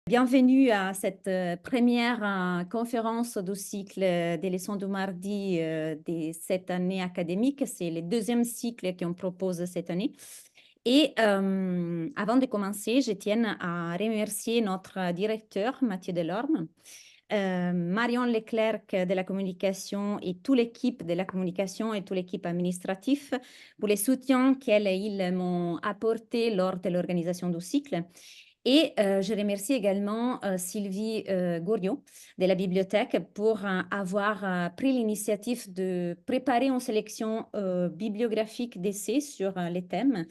Bienvenue à cette première conférence du cycle des leçons du mardi de cette année académique. C'est le deuxième cycle qu'on propose cette année. Et avant de commencer, je tiens à remercier notre directeur, Mathieu Delorme, Marion Leclerc de la communication et toute l'équipe de la communication et toute l'équipe administrative pour les soutiens qu'ils m'ont apporté lors de l'organisation du cycle. Et je remercie également Sylvie Gouriot de la bibliothèque pour avoir pris l'initiative de préparer une sélection bibliographique d'essais sur les thèmes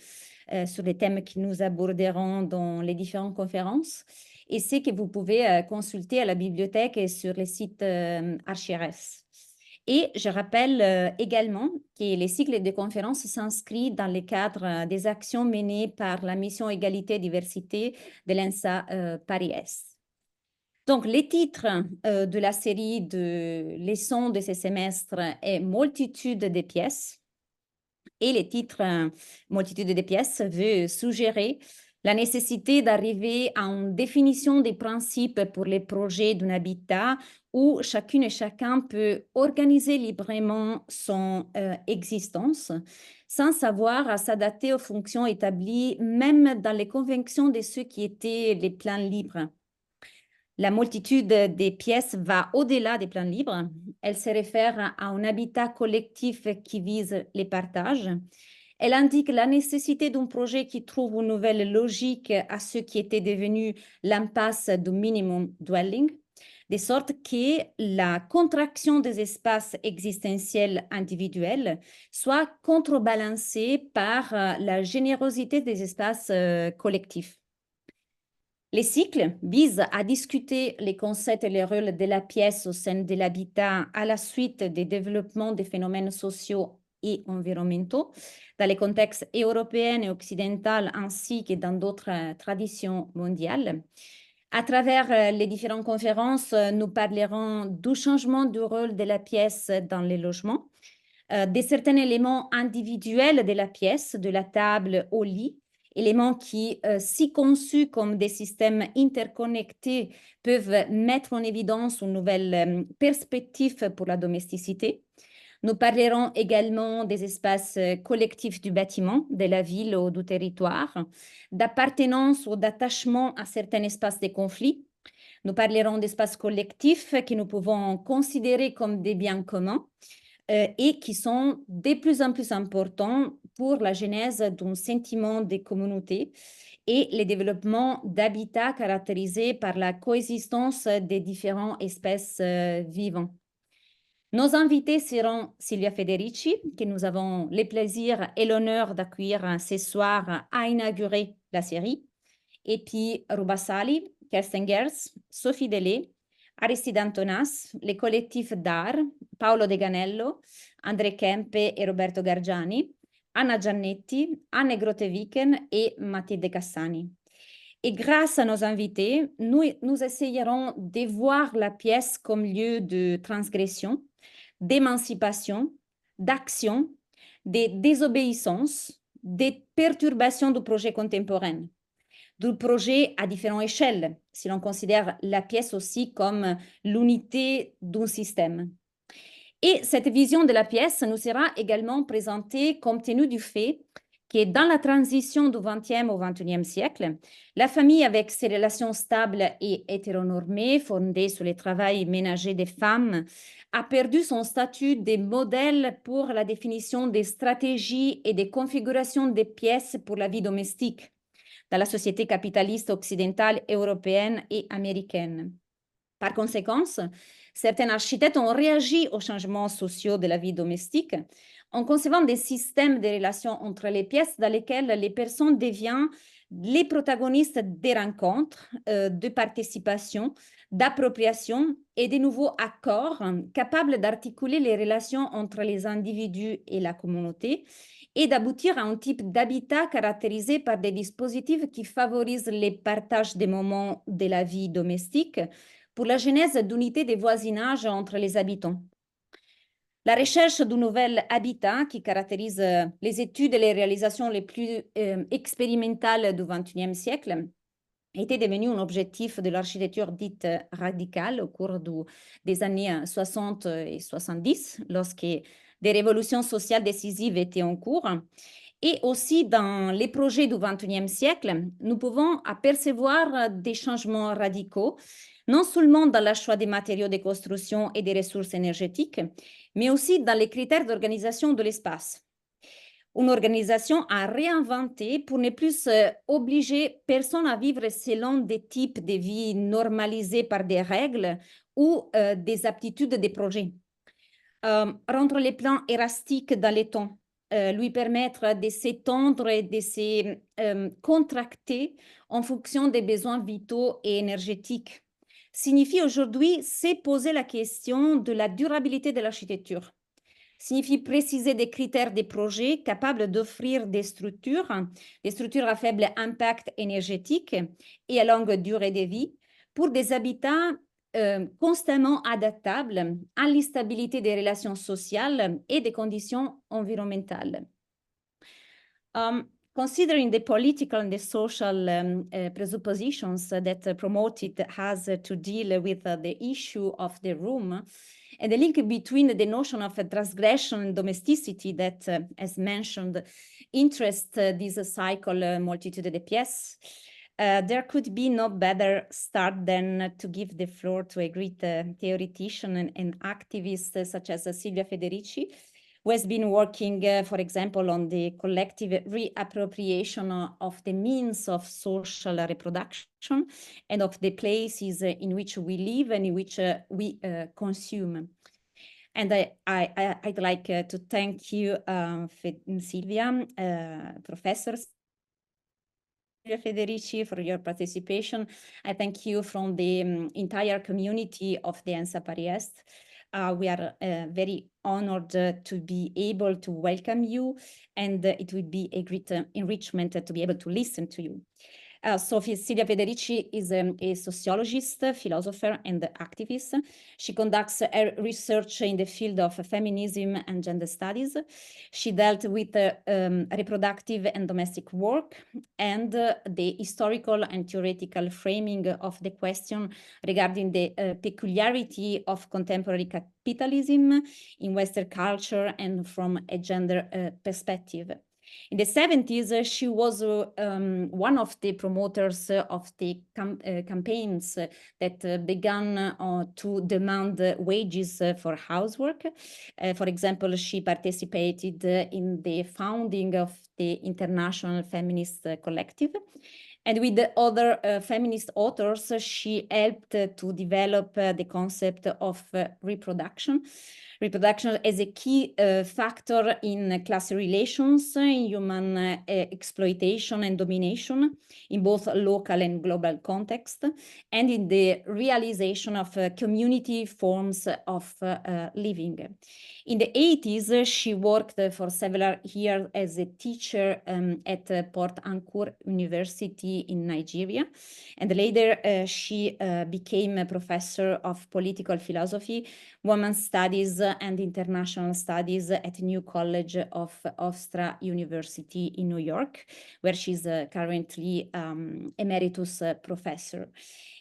que nous aborderons dans les différentes conférences. Et c'est que vous pouvez consulter à la bibliothèque et sur le site HRS. Et je rappelle également que les cycles de conférences s'inscrivent dans le cadre des actions menées par la mission Égalité et Diversité de l'Ensa Paris-Est. Donc, les titres de la série de leçons de ce semestre est Multitude de pièces. Et les titres Multitude de pièces veut suggérer la nécessité d'arriver à une définition des principes pour les projets d'un habitat où chacune et chacun peut organiser librement son existence sans savoir à s'adapter aux fonctions établies, même dans les convictions de ceux qui étaient les plans libres. La multitude des pièces va au-delà des plans libres. Elle se réfère à un habitat collectif qui vise les partages. Elle indique la nécessité d'un projet qui trouve une nouvelle logique à ce qui était devenu l'impasse du minimum dwelling, de sorte que la contraction des espaces existentiels individuels soit contrebalancée par la générosité des espaces collectifs. Les cycles visent à discuter les concepts et les rôles de la pièce au sein de l'habitat à la suite des développements des phénomènes sociaux et environnementaux dans les contextes européens et occidentaux ainsi que dans d'autres traditions mondiales. À travers les différentes conférences, nous parlerons du changement du rôle de la pièce dans les logements, de certains éléments individuels de la pièce, de la table au lit, éléments qui, si conçus comme des systèmes interconnectés, peuvent mettre en évidence une nouvelle perspective pour la domesticité. Nous parlerons également des espaces collectifs du bâtiment, de la ville ou du territoire, d'appartenance ou d'attachement à certains espaces de conflit. Nous parlerons d'espaces collectifs que nous pouvons considérer comme des biens communs et qui sont de plus en plus importants pour la genèse d'un sentiment de communauté et le développement d'habitats caractérisés par la coexistence des différentes espèces vivantes. Nos invités seront Silvia Federici, que nous avons le plaisir et l'honneur d'accueillir ce soir à inaugurer la série, et puis Rubassali, Kirsten Gers, Sophie Delay, Aristide Antonas, les collectifs d'art, Paolo De Ganello, André Kempe et Roberto Gargiani, Anna Giannetti, Anne Groteviken et Mathilde Cassani. Et grâce à nos invités, nous essayerons de voir la pièce comme lieu de transgression, d'émancipation, d'action, de désobéissance, de perturbation du projet contemporain, du projet à différentes échelles, si l'on considère la pièce aussi comme l'unité d'un système. Et cette vision de la pièce nous sera également présentée compte tenu du fait que dans la transition du XXe au XXIe siècle, la famille avec ses relations stables et hétéronormées, fondées sur le travail ménager des femmes, a perdu son statut de modèle pour la définition des stratégies et des configurations des pièces pour la vie domestique dans la société capitaliste occidentale, européenne et américaine. Par conséquent, certains architectes ont réagi aux changements sociaux de la vie domestique en concevant des systèmes de relations entre les pièces dans lesquels les personnes deviennent les protagonistes des rencontres, de participation, d'appropriation et de nouveaux accords capables d'articuler les relations entre les individus et la communauté et d'aboutir à un type d'habitat caractérisé par des dispositifs qui favorisent les partages des moments de la vie domestique pour la genèse d'unités de voisinage entre les habitants. La recherche d'un nouvel habitat qui caractérise les études et les réalisations les plus expérimentales du XXIe siècle était devenu un objectif de l'architecture dite radicale au cours des années 60 et 70, lorsque des révolutions sociales décisives étaient en cours. Et aussi dans les projets du XXIe siècle, nous pouvons apercevoir des changements radicaux, non seulement dans le choix des matériaux de construction et des ressources énergétiques, mais aussi dans les critères d'organisation de l'espace. Une organisation à réinventer pour ne plus obliger personne à vivre selon des types de vie normalisés par des règles ou des aptitudes des projets. Rendre les plans élastiques dans les temps, lui permettre de s'étendre et de se contracter en fonction des besoins vitaux et énergétiques, signifie aujourd'hui se poser la question de la durabilité de l'architecture. Signifie préciser des critères des projets capables d'offrir des structures à faible impact énergétique et à longue durée de vie pour des habitats constamment adaptables à l'instabilité des relations sociales et des conditions environnementales. Considering the political and the social presuppositions that promoted has to deal with the issue of the room, and the link between the notion of transgression and domesticity that, as mentioned, interest this cycle multitude de pièces, there could be no better start than to give the floor to a great theoretician and activist such as Silvia Federici, who has been working, for example, on the collective reappropriation of the means of social reproduction and of the places in which we live and in which we consume. And I'd like to thank you, Silvia, Professor Silvia Federici, for your participation. I thank you from the entire community of the Ensa Paris-Est. We are very honored to be able to welcome you, and it would be a great enrichment to be able to listen to you. Silvia Federici is a sociologist, philosopher, and activist. She conducts her research in the field of feminism and gender studies. She dealt with reproductive and domestic work and the historical and theoretical framing of the question regarding the peculiarity of contemporary capitalism in Western culture and from a gender perspective. In the 70s, she was one of the promoters of the campaigns that began to demand wages for housework. For example, she participated in the founding of the International Feminist Collective. And with the other feminist authors, she helped to develop the concept of reproduction. Reproduction as a key factor in class relations, in human exploitation and domination, in both local and global context, and in the realization of community forms of living. In the 80s, she worked for several years as a teacher at Port Harcourt University in Nigeria, and later she became a professor of political philosophy, women's studies, and international studies at New College of Hofstra University in New York, where she's currently emeritus professor.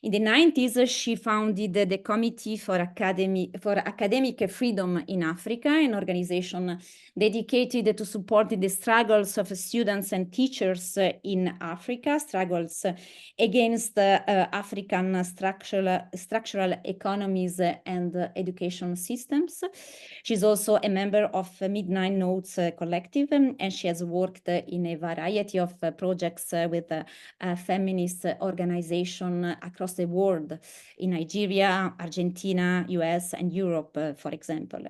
In the 90s, she founded the Committee for Academic Freedom in Africa, an organization dedicated to supporting the struggles of students and teachers in Africa, struggles against African structural economies and education systems. She's also a member of Midnight Notes Collective, and she has worked in a variety of projects with feminist organizations across the world, in Nigeria, Argentina, US, and Europe, for example.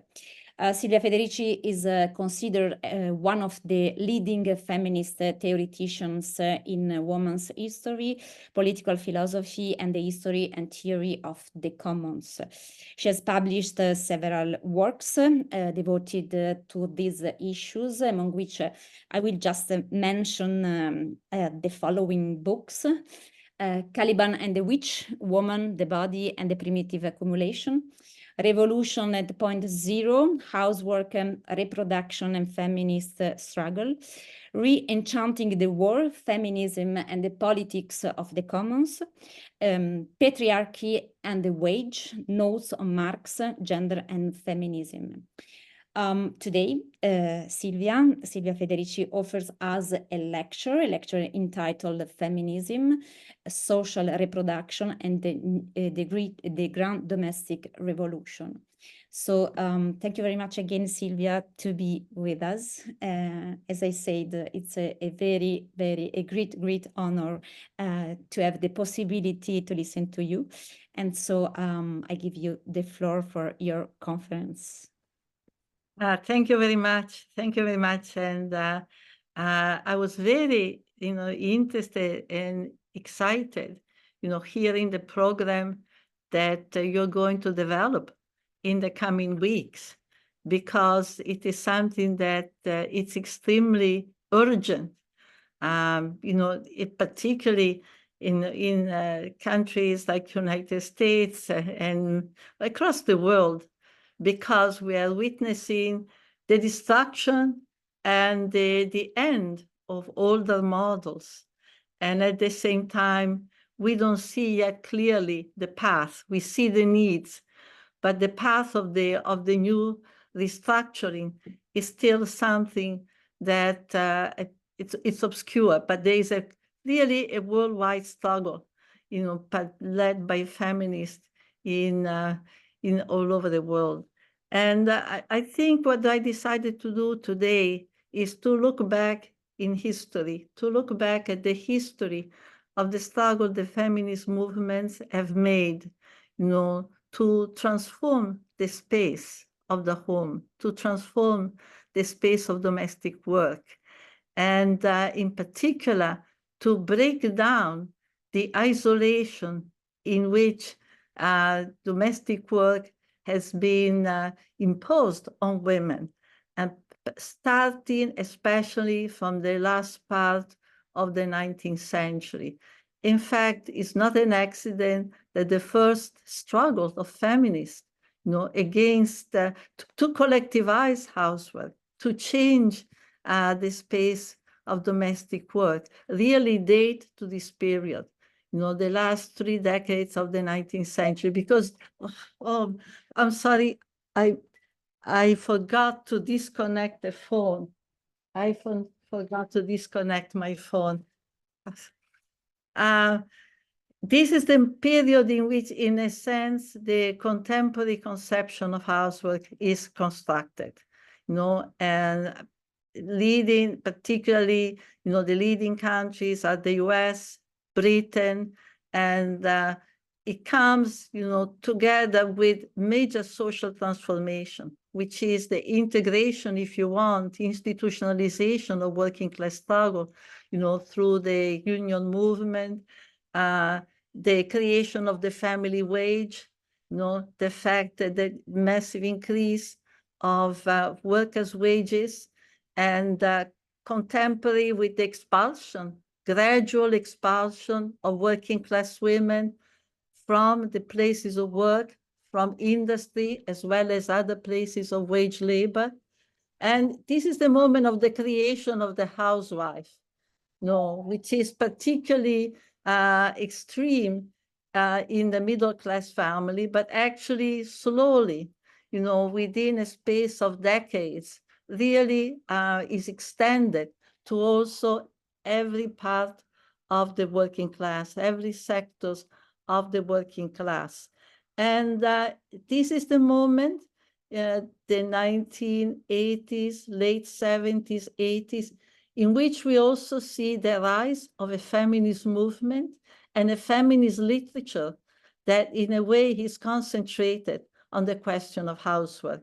Silvia Federici is considered one of the leading feminist theoreticians in women's history, political philosophy, and the history and theory of the commons. She has published several works devoted to these issues, among which I will just mention the following books: Caliban and the Witch, Woman, the Body, and the Primitive Accumulation; Revolution at point zero, housework and reproduction and feminist struggle. Re-enchanting the war, feminism and the politics of the commons. Patriarchy and the wage, notes on Marx, gender and feminism. Today, Silvia Federici offers us a lecture entitled Feminism, Social Reproduction and the Grand Domestic Revolution. So thank you very much again, Silvia, to be with us. As I said, it's a great honor to have the possibility to listen to you. And so I give you the floor for your conference. Thank you very much. Thank you very much. And I was very, interested and excited, hearing the program that you're going to develop in the coming weeks, because it is something that it's extremely urgent. Particularly in countries like United States and across the world, because we are witnessing the destruction and the end of older models. And at the same time, we don't see yet clearly the path. We see the needs, but the path of the new restructuring is still something that it's obscure, but there is really a worldwide struggle, led by feminists in all over the world. And I think what I decided to do today is to look back in history, to look back at the history of the struggle the feminist movements have made, to transform the space of the home, to transform the space of domestic work, and in particular, to break down the isolation in which domestic work has been imposed on women, and starting especially from the last part of the 19th century. In fact, it's not an accident that the first struggles of feminists, against to collectivize housework, to change the space of domestic work, really date to this period. The last 3 decades of the 19th century, because, I'm sorry, I forgot to disconnect the phone. I forgot to disconnect my phone. This is the period in which, in a sense, the contemporary conception of housework is constructed, and leading, particularly, the leading countries are the US, Britain, and it comes, together with major social transformation, which is the integration, if you want, institutionalization of working class struggle, through the union movement, the creation of the family wage, the fact that the massive increase of workers' wages, and contemporary with the expulsion, gradual expulsion of working class women from the places of work, from industry, as well as other places of wage labor. And this is the moment of the creation of the housewife, which is particularly extreme in the middle-class family, but actually slowly, within a space of decades, really is extended to also every part of the working class, every sectors of the working class. And this is the moment, the 1980s, late 70s, 80s, in which we also see the rise of a feminist movement and a feminist literature that in a way is concentrated on the question of housework.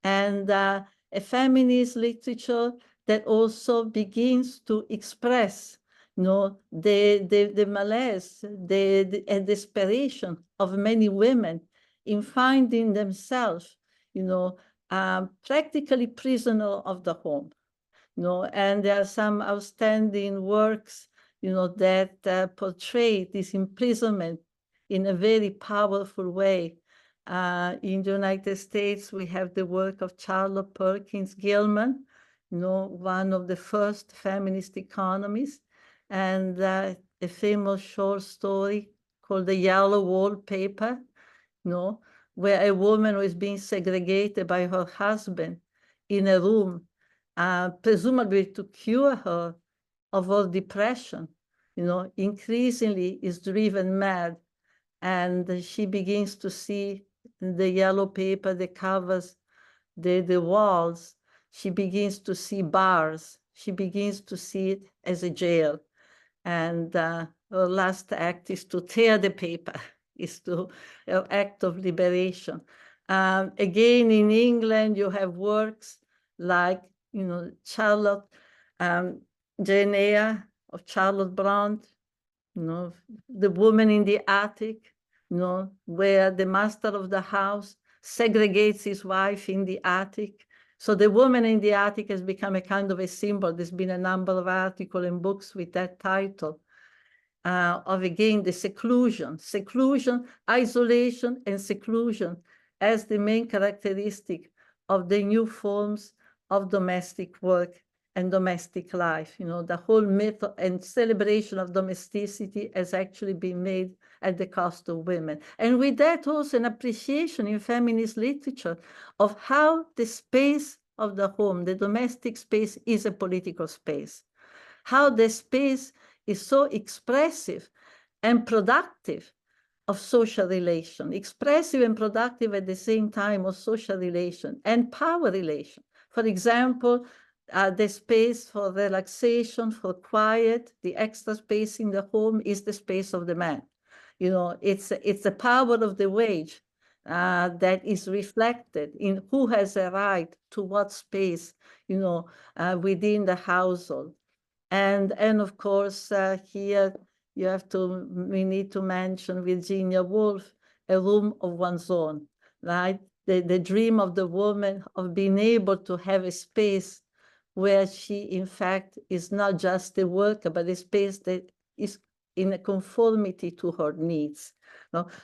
And a feminist literature that also begins to express the malaise, the desperation of many women in finding themselves, practically prisoner of the home. And there are some outstanding works, that portray this imprisonment in a very powerful way. In the United States, we have the work of Charlotte Perkins Gilman, one of the first feminist economists, and a famous short story called The Yellow Wallpaper, where a woman was being segregated by her husband in a room, presumably to cure her of her depression, increasingly is driven mad. And she begins to see the yellow paper that covers the walls. She begins to see bars. She begins to see it as a jail. And her last act is to tear the paper, is to an act of liberation. Again, in England, you have works like, Charlotte, Jane Eyre of Charlotte Bronte, The Woman in the Attic, where the master of the house segregates his wife in the attic. So the woman in the attic has become a kind of a symbol. There's been a number of articles and books with that title of, again, the seclusion, isolation and seclusion as the main characteristic of the new forms of domestic work and domestic life. The whole myth and celebration of domesticity has actually been made at the cost of women. And with that also an appreciation in feminist literature of how the space of the home, the domestic space, is a political space, how the space is so expressive and productive of social relation, expressive and productive at the same time of social relation and power relation. For example, the space for relaxation, for quiet, the extra space in the home is the space of the man. It's the power of the wage that is reflected in who has a right to what space, within the household. And of course, here we need to mention Virginia Woolf, A Room of One's Own, right? The dream of the woman of being able to have a space where she, in fact, is not just a worker, but a space that is in a conformity to her needs.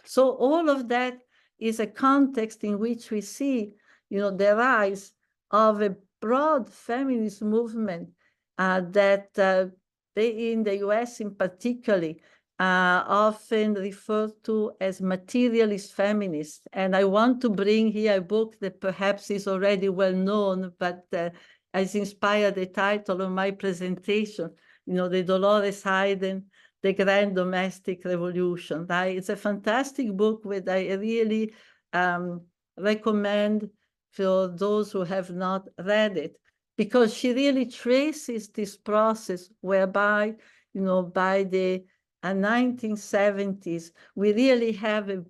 So all of that is a context in which we see, the rise of a broad feminist movement that in the US in particular, often referred to as materialist feminists. And I want to bring here a book that perhaps is already well known, but has inspired the title of my presentation, the Dolores Hayden, The Grand Domestic Revolution. It's a fantastic book that I really recommend for those who have not read it, because she really traces this process whereby, by the 1970s, we really have a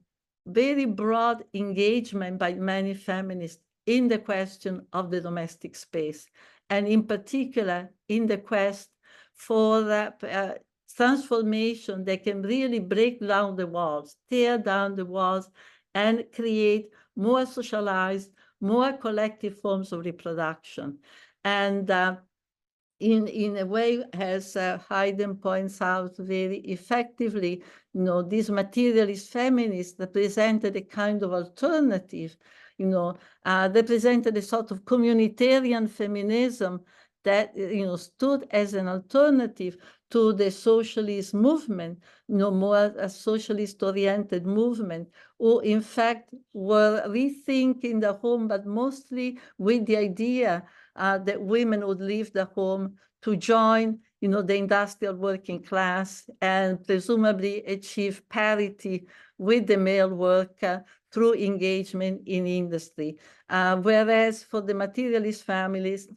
very broad engagement by many feminists in the question of the domestic space, and in particular in the quest for the transformation that can really break down the walls, tear down the walls, and create more socialized, more collective forms of reproduction. And in a way, as Hayden points out very effectively, these materialist feminists represented a kind of alternative, represented a sort of communitarian feminism that, stood as an alternative to the socialist movement, more a socialist-oriented movement, who in fact were rethinking the home, but mostly with the idea that women would leave the home to join, the industrial working class and presumably achieve parity with the male worker through engagement in industry. Whereas for the materialist feminists,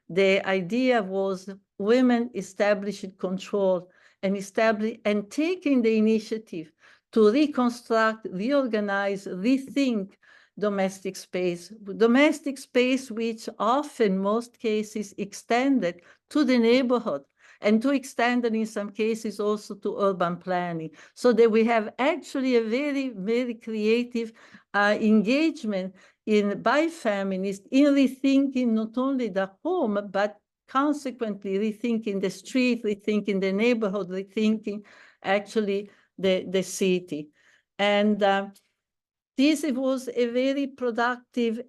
the idea was women establishing control and taking the initiative to reconstruct, reorganize, rethink domestic space which often, most cases, extended to the neighborhood and to extended in some cases also to urban planning. So that we have actually a very, very creative engagement by feminists in rethinking not only the home, but consequently rethinking the street, rethinking the neighborhood, rethinking actually the city. And this was a very productive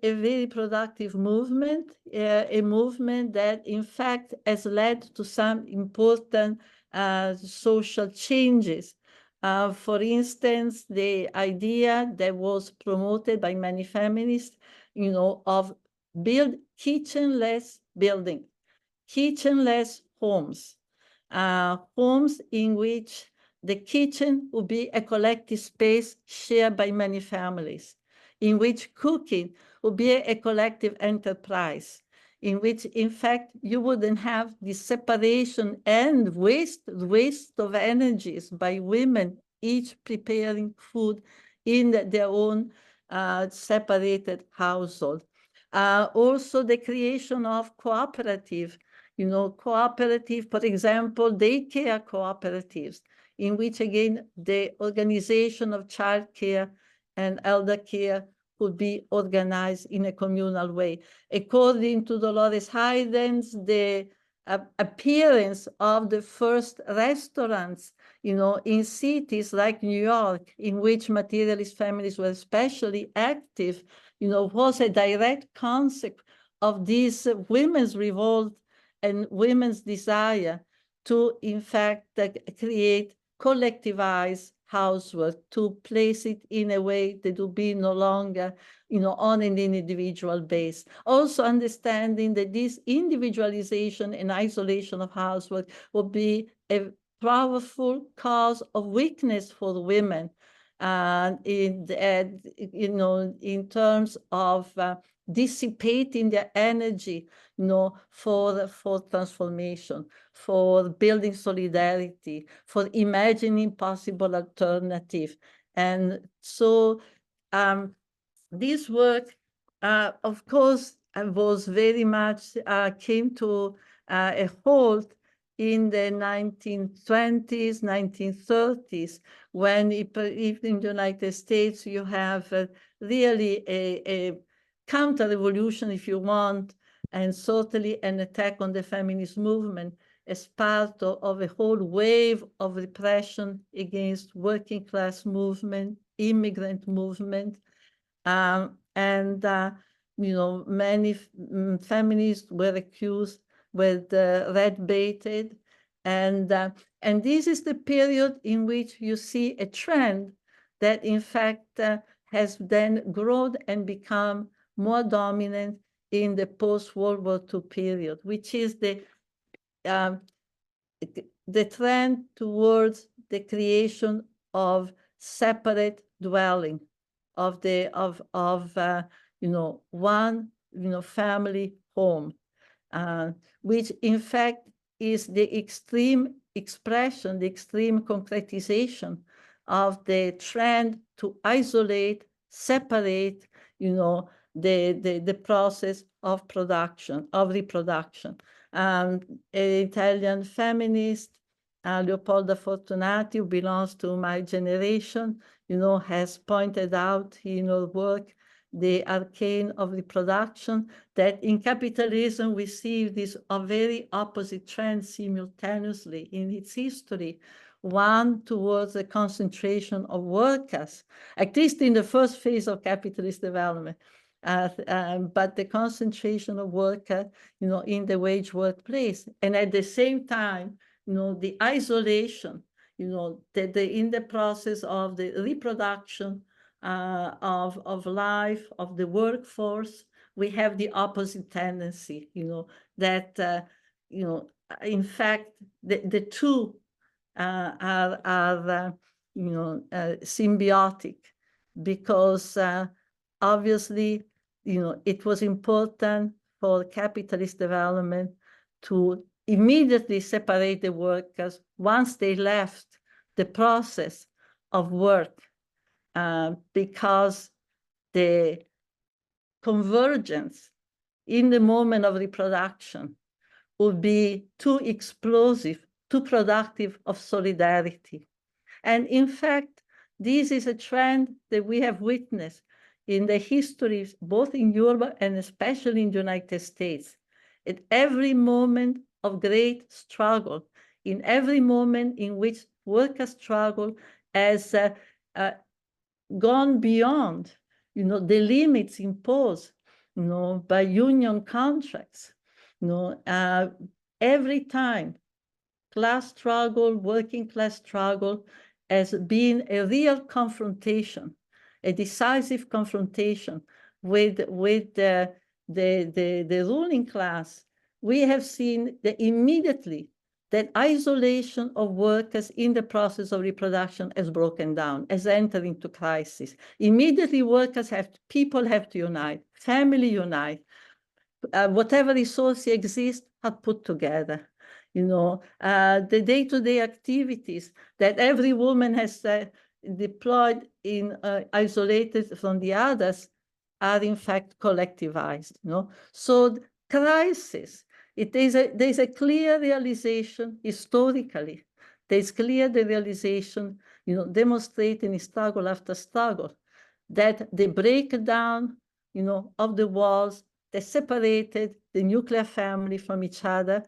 movement, a movement that in fact has led to some important social changes. For instance, the idea that was promoted by many feminists, of build kitchenless building, kitchenless homes, homes in which the kitchen would be a collective space shared by many families, in which cooking would be a collective enterprise, in which, in fact, you wouldn't have the separation and waste of energies by women, each preparing food in their own separated household. Also, the creation of cooperative, cooperative, for example, daycare cooperatives, in which, again, the organization of childcare and elder care could be organized in a communal way. According to Dolores Hayden, the appearance of the first restaurants, in cities like New York, in which materialist families were especially active, was a direct consequence of this women's revolt and women's desire to, in fact, create collectivized housework, to place it in a way that will be no longer, on an individual base. Also understanding that this individualization and isolation of housework will be a powerful cause of weakness for women, in terms of dissipating their energy, for transformation, for building solidarity, for imagining possible alternatives. And so this work, of course, was very much came to a halt in the 1920s, 1930s, when in the United States you have really a counter-revolution, if you want, and certainly an attack on the feminist movement as part of a whole wave of repression against working class movement, immigrant movement. Many feminists were accused, were red-baited. And this is the period in which you see a trend that, in fact, has then grown and become more dominant in the post-World War II period, which is the trend towards the creation of separate dwelling, of one family home, which in fact is the extreme expression, the extreme concretization of the trend to isolate, separate, the process of production, of reproduction. An Italian feminist, Leopolda Fortunati, who belongs to my generation, has pointed out in her work the arcane of reproduction, that in capitalism we see this very opposite trend simultaneously in its history. One towards the concentration of workers, at least in the first phase of capitalist development, but the concentration of workers, in the wage workplace, and at the same time, the isolation, in the process of the reproduction of life, of the workforce, we have the opposite tendency, that, in fact, the two are symbiotic, because obviously, it was important for capitalist development to immediately separate the workers once they left the process of work, because the convergence in the moment of reproduction would be too explosive, too productive of solidarity. And in fact, this is a trend that we have witnessed in the history, both in Europe and especially in the United States. At every moment of great struggle, in every moment in which workers struggle as gone beyond, the limits imposed, by union contracts. Every time class struggle, working class struggle has been a real confrontation, a decisive confrontation with the ruling class. We have seen that immediately that isolation of workers in the process of reproduction has broken down, has entered into crisis. Immediately people have to unite, family unite, whatever resources exist are put together. The day-to-day activities that every woman has deployed in isolated from the others are in fact collectivized. So crisis, there's a clear realization historically. There's clear the realization, demonstrating struggle after struggle, that the breakdown, of the walls that separated the nuclear family from each other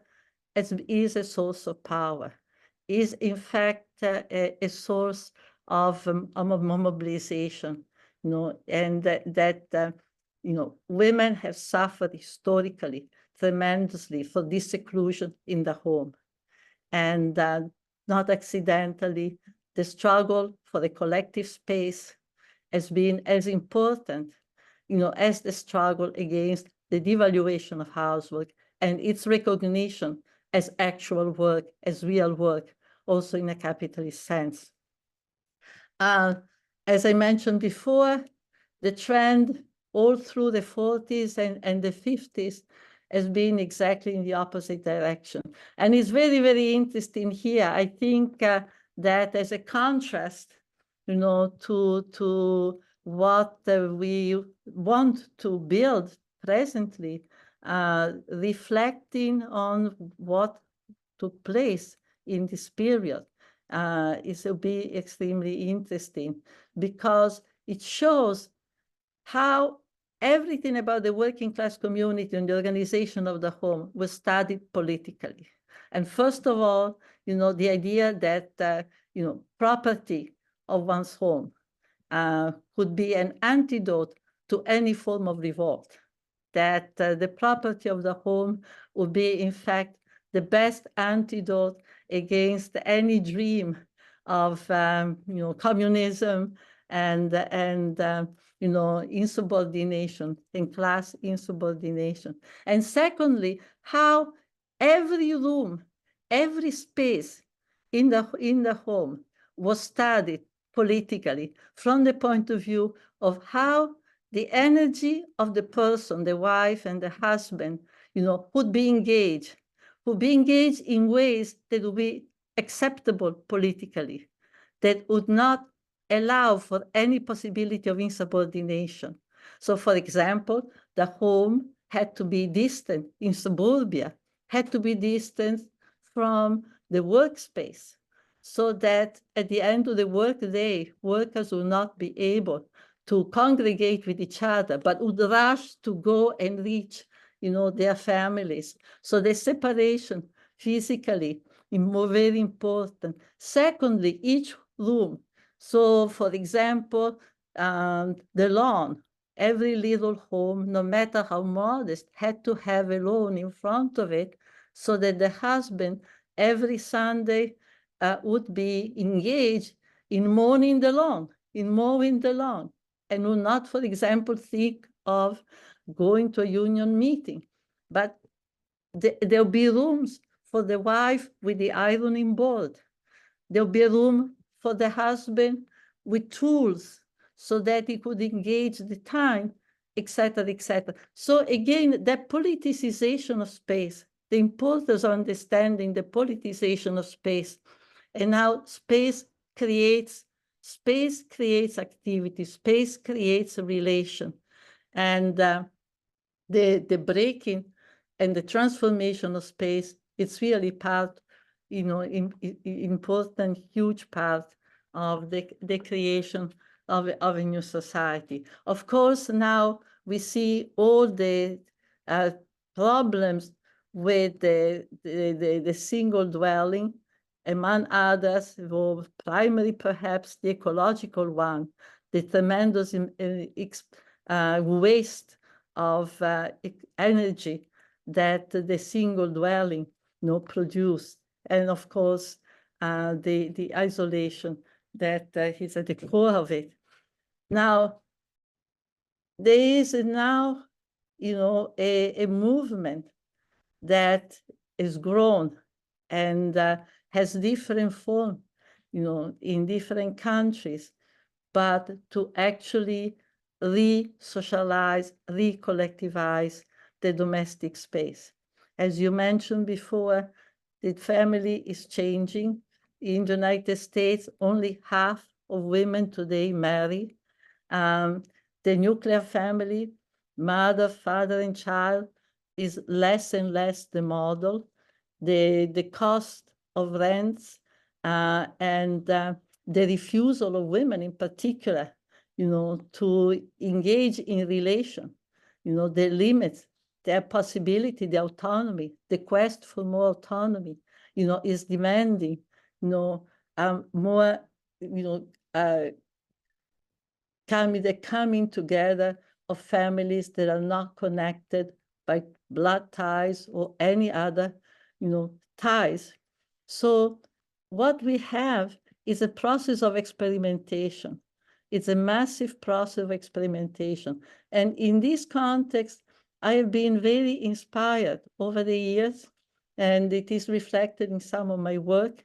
is a source of power, is in fact a source of mobilization, and that women have suffered historically tremendously for this seclusion in the home. And not accidentally, the struggle for the collective space has been as important, as the struggle against the devaluation of housework and its recognition as actual work, as real work, also in a capitalist sense. As I mentioned before, the trend all through the 40s and the 50s has been exactly in the opposite direction. And it's very, very interesting here. I think that as a contrast, to what we want to build presently, reflecting on what took place in this period, it will be extremely interesting, because it shows how everything about the working class community and the organization of the home was studied politically. And first of all, the idea that, property of one's home could be an antidote to any form of revolt, that the property of the home would be, in fact, the best antidote against any dream of, communism and insubordination, and class insubordination. And secondly, how every room, every space in the home was studied politically from the point of view of how the energy of the person, the wife and the husband, would be engaged in ways that would be acceptable politically, that would not allow for any possibility of insubordination. So, for example, the home had to be distant in suburbia, had to be distant from the workspace, so that at the end of the workday, workers would not be able to congregate with each other, but would rush to go and reach, their families. So the separation physically is very important. Secondly, each room. So, for example, the lawn, every little home, no matter how modest, had to have a lawn in front of it, so that the husband every Sunday would be engaged in mowing the lawn, and would not, for example, think of going to a union meeting. But there'll be rooms for the wife with the ironing board. There'll be a room for the husband with tools, so that he could engage the time, etc., etc. So again, that politicization of space, the importance of understanding the politicization of space, and how space creates activity, space creates a relation. And the breaking and the transformation of space, it's really part, important, huge part of the creation of a new society. Of course, now we see all the problems with the single dwelling, among others, primary perhaps the ecological one, the tremendous waste of energy that the single dwelling produced, and of course the isolation that is at the core of it. Now, there is now, a movement that is grown and has different form, in different countries, but to actually re-socialize, re-collectivize the domestic space. As you mentioned before, the family is changing. In the United States, only half of women today marry. The nuclear family, mother, father, and child, is less and less the model. The cost of rents and the refusal of women in particular, to engage in relation, the limits, their possibility, the autonomy, the quest for more autonomy, is demanding, more, the coming together of families that are not connected by blood ties or any other, ties. So what we have is a process of experimentation. It's a massive process of experimentation. And in this context, I have been very inspired over the years, and it is reflected in some of my work,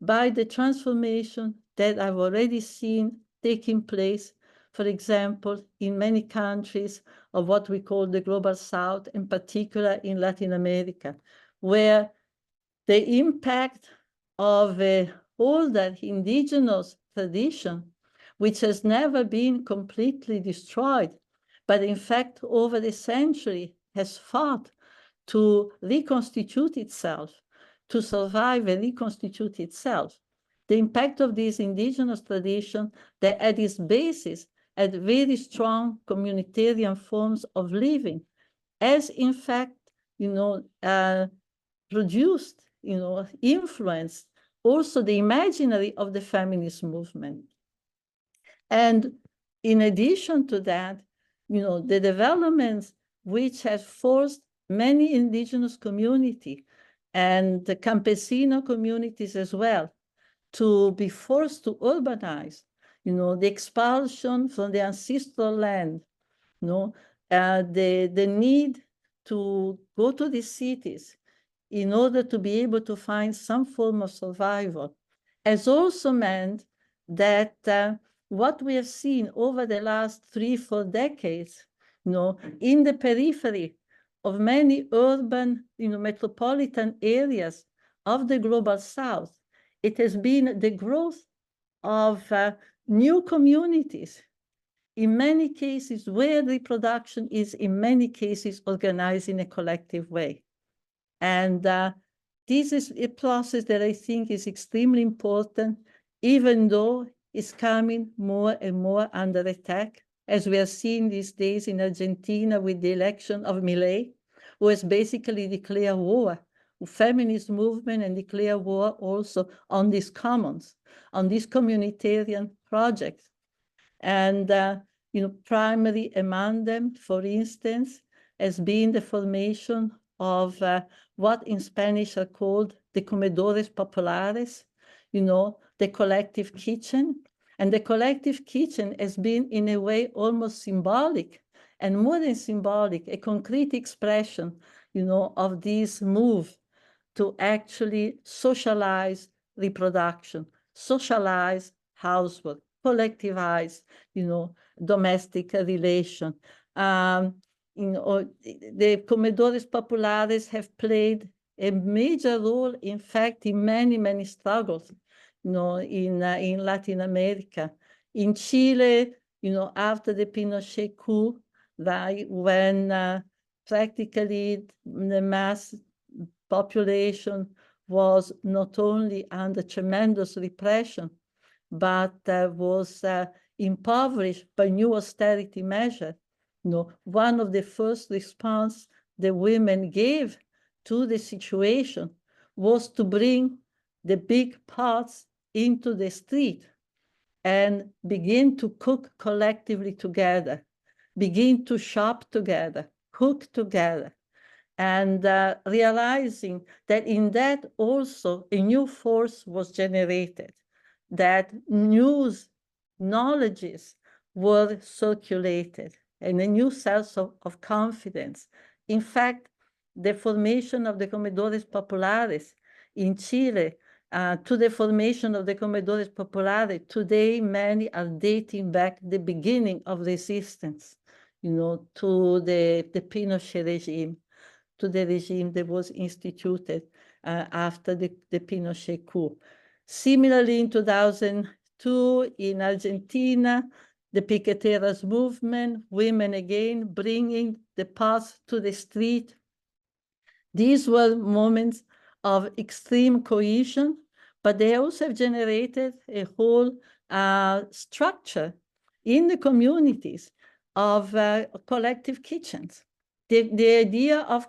by the transformation that I've already seen taking place, for example, in many countries of what we call the Global South, in particular in Latin America, where the impact of an older indigenous tradition, which has never been completely destroyed, but in fact, over the century has fought to reconstitute itself, to survive and reconstitute itself. The impact of this indigenous tradition that at its basis had very strong communitarian forms of living, has in fact, produced, influenced also the imaginary of the feminist movement. And in addition to that, the developments which have forced many indigenous communities and the campesino communities as well to be forced to urbanize, the expulsion from the ancestral land, the need to go to the cities in order to be able to find some form of survival, has also meant that what we have seen over the last 3-4 decades, in the periphery of many urban, metropolitan areas of the Global South, it has been the growth of new communities, in many cases where reproduction is in many cases organized in a collective way. And this is a process that I think is extremely important, even though it's coming more and more under attack, as we are seeing these days in Argentina with the election of Milei, who has basically declared war, feminist movement, and declared war also on these commons, on these communitarian projects. And primary among them, for instance, has been the formation of what in Spanish are called the comedores populares, the collective kitchen. And the collective kitchen has been, in a way, almost symbolic, and more than symbolic, a concrete expression, of this move to actually socialize reproduction, socialize housework, collectivize, domestic relation. The comedores populares have played a major role, in fact, in many, many struggles, in Latin America. In Chile, after the Pinochet coup, when practically the mass population was not only under tremendous repression, but was impoverished by new austerity measures. One of the first response the women gave to the situation was to bring the big pots into the street and begin to cook collectively together, begin to shop together, cook together, and realizing that in that also a new force was generated, that news, knowledges were circulated, and a new sense of confidence. In fact, the formation of the Comedores Populares in Chile, to the formation of the Comedores Populares, today many are dating back the beginning of resistance, to the Pinochet regime, to the regime that was instituted after the Pinochet coup. Similarly, in 2002, in Argentina, the Piqueteras movement, women again, bringing the path to the street. These were moments of extreme cohesion, but they also have generated a whole structure in the communities of collective kitchens. The idea of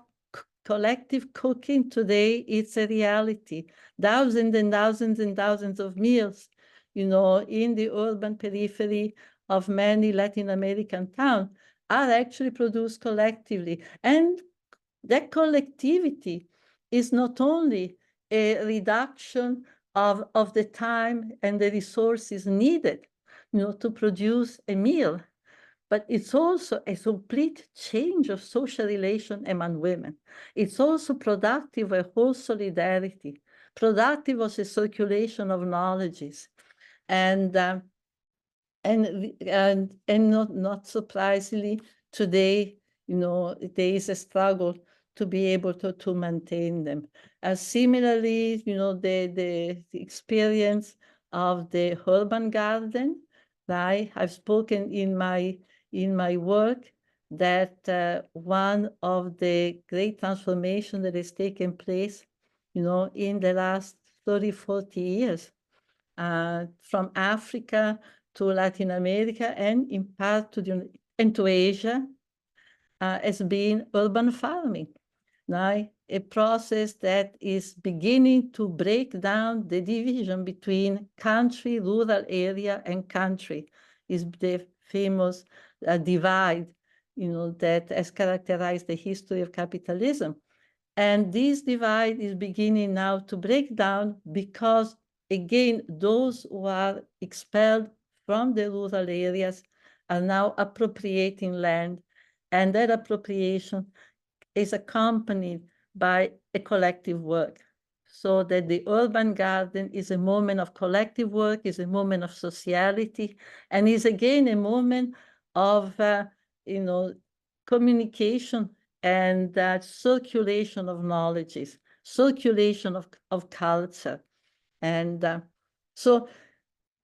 collective cooking today, it's a reality. Thousands and thousands and thousands of meals, in the urban periphery of many Latin American towns are actually produced collectively. And that collectivity is not only a reduction of the time and the resources needed, to produce a meal, but it's also a complete change of social relation among women. It's also productive of whole solidarity, productive of the circulation of knowledges, and not surprisingly, today, there is a struggle to be able to maintain them. Similarly, the experience of the urban garden, right? I've spoken in my work that one of the great transformations that has taken place, in the last 30, 40 years, from Africa to Latin America and in part to Asia, has been urban farming, right? A process that is beginning to break down the division between country, rural area, and country, is the famous divide, that has characterized the history of capitalism. And this divide is beginning now to break down because, again, those who are expelled from the rural areas are now appropriating land, and that appropriation is accompanied by a collective work. So that the urban garden is a moment of collective work, is a moment of sociality, and is again a moment of, communication and circulation of knowledges, circulation of culture. And so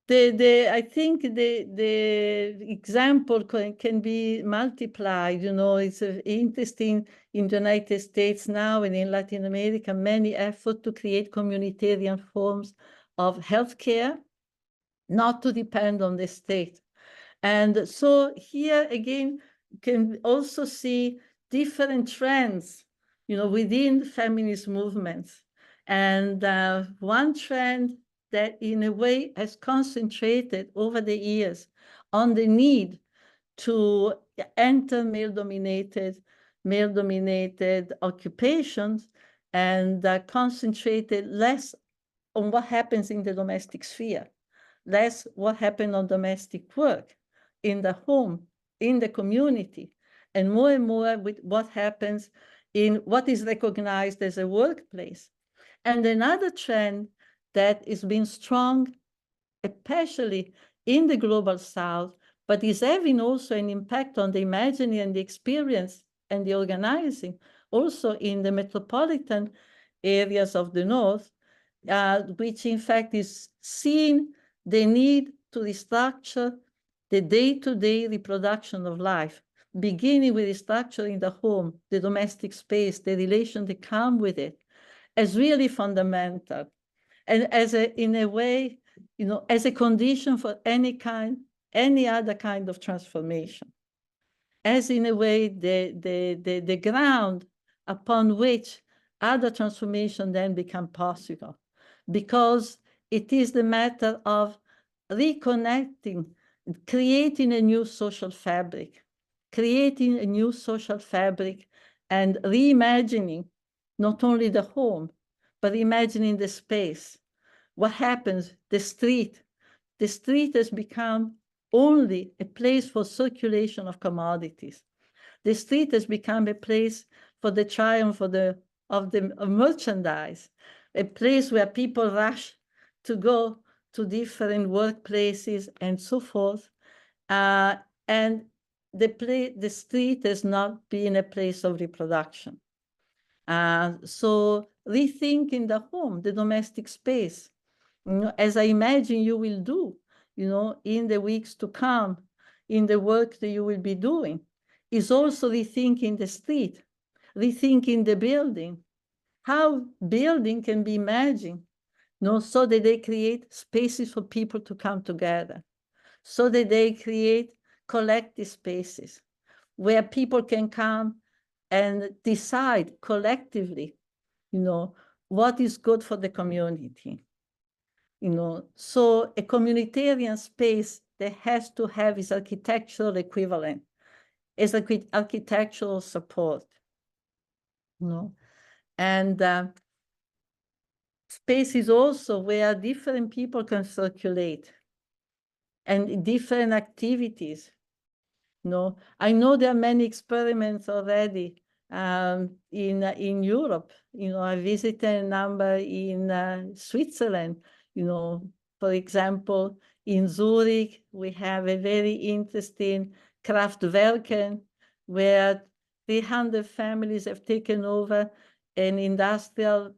I think the example can be multiplied. It's interesting in the United States now and in Latin America, many efforts to create communitarian forms of healthcare, not to depend on the state. And so here again, can also see different trends, within feminist movements. And one trend that in a way has concentrated over the years on the need to enter male-dominated occupations and concentrated less on what happens in the domestic sphere, less what happened on domestic work, in the home, in the community, and more with what happens in what is recognized as a workplace. And another trend that has been strong, especially in the global South, but is having also an impact on the imagining and the experience and the organizing, also in the metropolitan areas of the North, which in fact is seeing the need to restructure the day-to-day reproduction of life, beginning with restructuring the home, the domestic space, the relation that come with it, as really fundamental, and in a way, as a condition for any other kind of transformation, as in a way the ground upon which other transformation then become possible, because it is the matter of reconnecting, creating a new social fabric, and reimagining not only the home, but reimagining the space. What happens? The street has become only a place for circulation of commodities. The street has become a place for the triumph of merchandise, a place where people rush to go to different workplaces and so forth. And the street has not been a place of reproduction. So rethinking the home, the domestic space, as I imagine you will do, in the weeks to come, in the work that you will be doing, is also rethinking the street, rethinking the building, how building can be imagined, so that they create spaces for people to come together, so that they create collective spaces where people can come and decide collectively, what is good for the community. So a communitarian space that has to have its architectural equivalent, its architectural support, and space is also where different people can circulate and different activities. I know there are many experiments already in Europe. I visited a number in Switzerland. For example, in Zurich, we have a very interesting Kraftwerken where 300 families have taken over an industrial,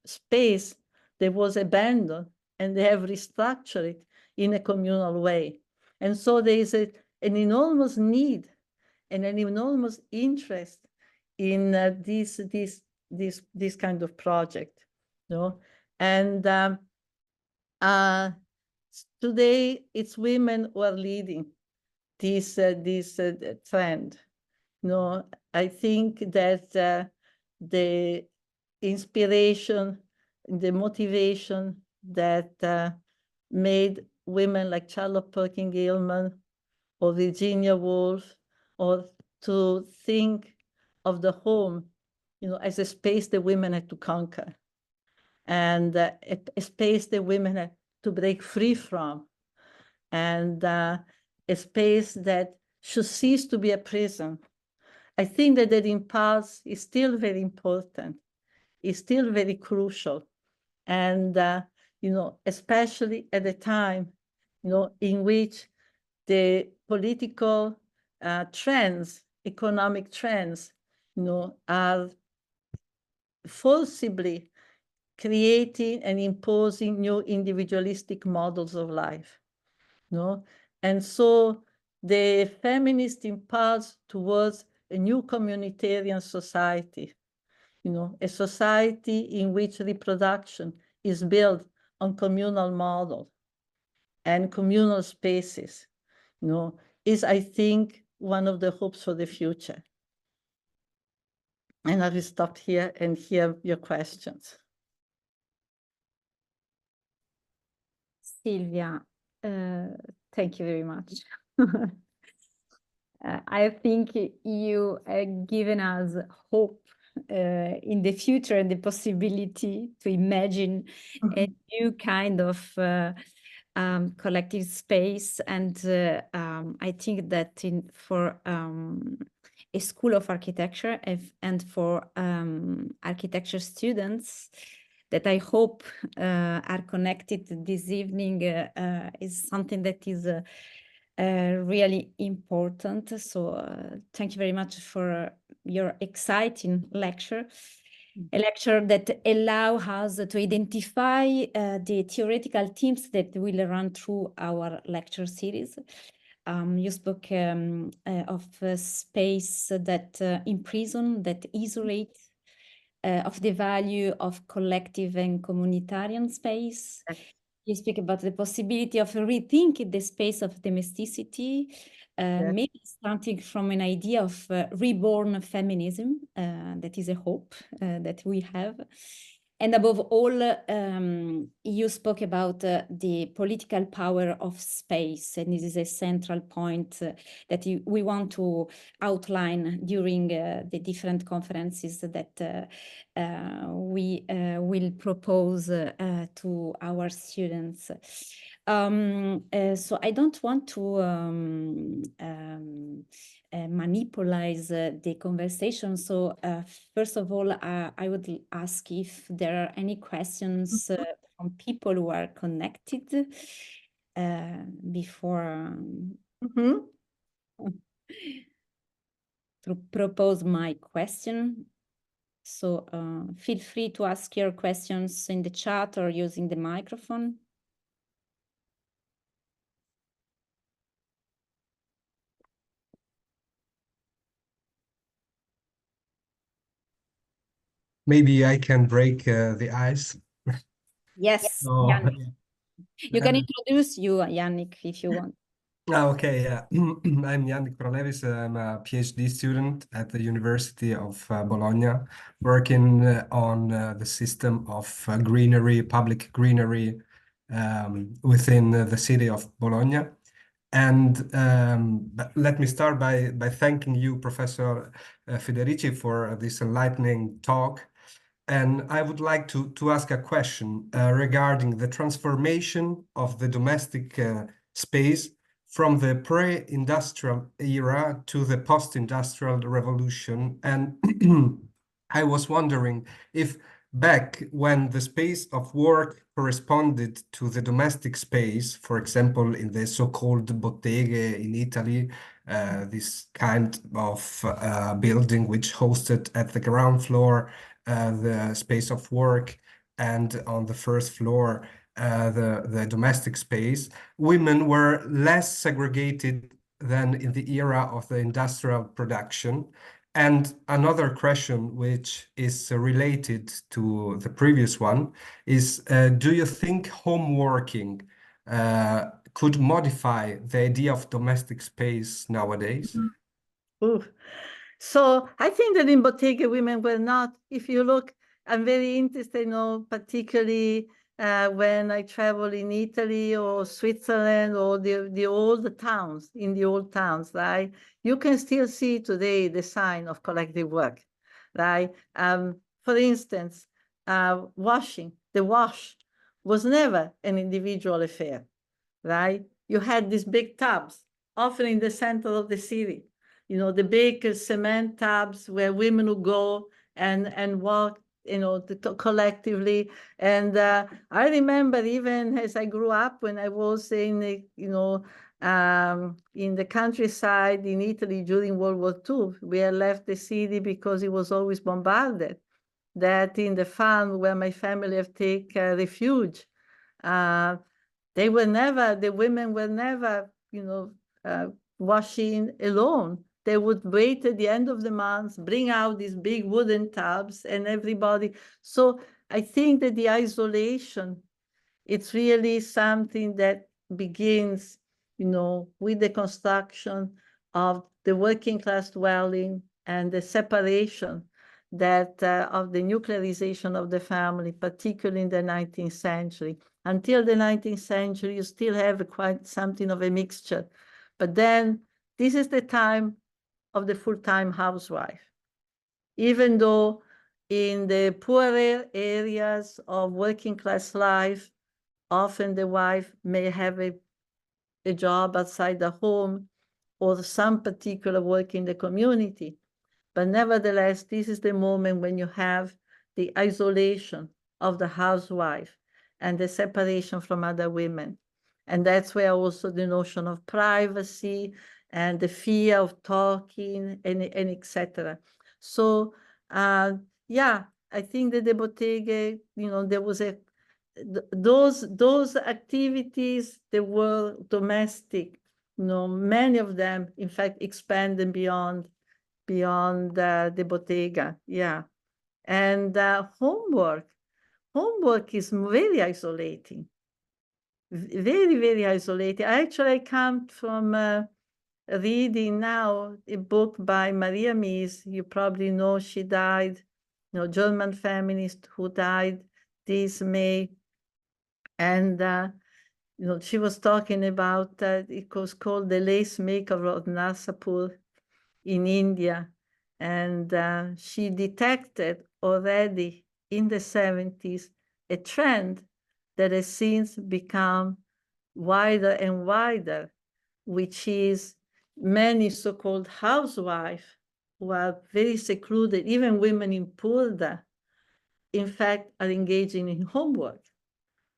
space that was abandoned, and they have restructured it in a communal way. And so there is an enormous need and an enormous interest in this kind of project, And today it's women who are leading this trend. I think that the inspiration, the motivation that made women like Charlotte Perkins Gilman or Virginia Woolf, or to think of the home, as a space that women had to conquer, and a space that women had to break free from, and a space that should cease to be a prison. I think that that impulse is still very important, is still very crucial, and especially at a time, in which the political trends, economic trends, are forcibly creating and imposing new individualistic models of life. And so the feminist impulse towards a new communitarian society, a society in which reproduction is built on communal models and communal spaces, is, I think, one of the hopes for the future. And I will stop here and hear your questions. Silvia, thank you very much. I think you have given us hope in the future and the possibility to imagine a new kind of collective space. And I think that for a school of architecture and for architecture students that I hope are connected this evening is something that is really important. So thank you very much for your exciting lecture. A lecture that allows us to identify the theoretical themes that will run through our lecture series. You spoke of a space that imprison, that isolate, of the value of collective and communitarian space. You speak about the possibility of rethinking the space of domesticity, maybe starting from an idea of reborn feminism, that is a hope that we have. And above all, you spoke about the political power of space, and this is a central point that we want to outline during the different conferences that we will propose to our students. So I don't want to manipulate the conversation. So first of all, I would ask if there are any questions from people who are connected before to propose my question. So feel free to ask your questions in the chat or using the microphone. Maybe I can break the ice. Yes, Oh, Yannick. You can introduce you, Yannick, if you want. Okay, yeah. I'm Yannick Pralevis. I'm a PhD student at the University of Bologna, working on the system of greenery, public greenery within the city of Bologna. And let me start by thanking you, Professor Federici, for this enlightening talk. And I would like to ask a question regarding the transformation of the domestic space from the pre-industrial era to the post-industrial revolution. And I was wondering if back when the space of work corresponded to the domestic space, for example, in the so-called botteghe in Italy, this kind of building which hosted at the ground floor the space of work, and on the first floor the domestic space, women were less segregated than in the era of the industrial production. And another question which is related to the previous one is, do you think home working could modify the idea of domestic space nowadays? Ooh. So I think that in Bottega women were not, if you look, I'm very interested, particularly when I travel in Italy or Switzerland or the old towns, in the old towns, right? You can still see today the sign of collective work, right? For instance, the wash was never an individual affair, right? You had these big tubs, often in the center of the city, the big cement tubs where women would go and walk, collectively. And I remember even as I grew up, when I was in the countryside in Italy during World War II, we had left the city because it was always bombarded. That in the farm where my family have taken refuge, the women were never, washing alone. They would wait at the end of the month, bring out these big wooden tubs, and everybody. So I think that the isolation, it's really something that begins, with the construction of the working class dwelling and the separation that of the nuclearization of the family, particularly in the 19th century. Until the 19th century, you still have quite something of a mixture. But then this is the time of the full-time housewife. Even though in the poorer areas of working class life, often the wife may have a job outside the home or some particular work in the community. But nevertheless, this is the moment when you have the isolation of the housewife and the separation from other women. And that's where also the notion of privacy and the fear of talking and etc. So, yeah, I think that the Bottega, there was those activities, they were domestic, many of them, in fact, expanded beyond the Bottega, yeah. And homework is very isolating, very, very isolating. I come from reading now a book by Maria Mies. You probably know she died, German feminist who died this May, and you know, she was talking about it was called the lace maker of Narsapur in India, and she detected already in the 70s a trend that has since become wider and wider, which is many so-called housewives who are very secluded, even women in Purda, in fact, are engaging in homework,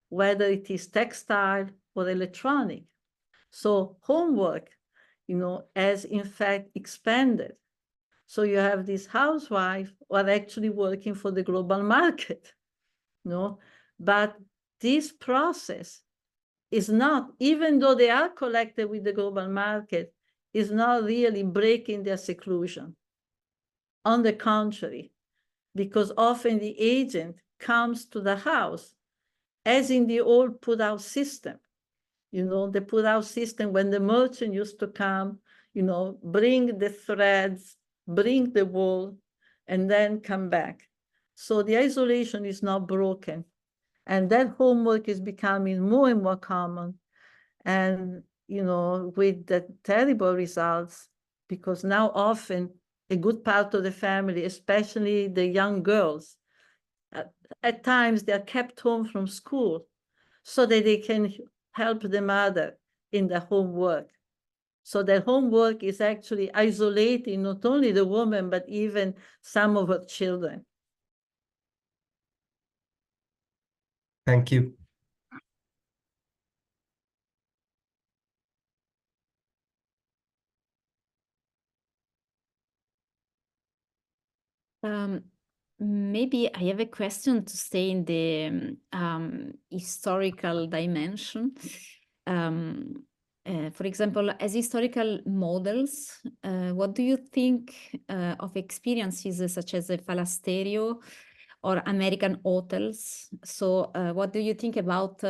whether it is textile or electronic. So homework, you know, has in fact expanded. So you have these housewives who are actually working for the global market, you know? But this process is not, even though they are connected with the global market, is not really breaking their seclusion. On the contrary, because often the agent comes to the house, as in the old put-out system. You know, the put-out system, when the merchant used to come, you know, bring the threads, bring the wool, and then come back. So the isolation is not broken. And that homework is becoming more and more common. And, you know, with the terrible results, because now often a good part of the family, especially the young girls, at times they are kept home from school so that they can help the mother in the homework. So that homework is actually isolating not only the woman, but even some of her children. Thank you. Maybe I have a question to stay in the historical dimension. For example, as historical models, what do you think of experiences such as a Falasterio or American hotels? So what do you think about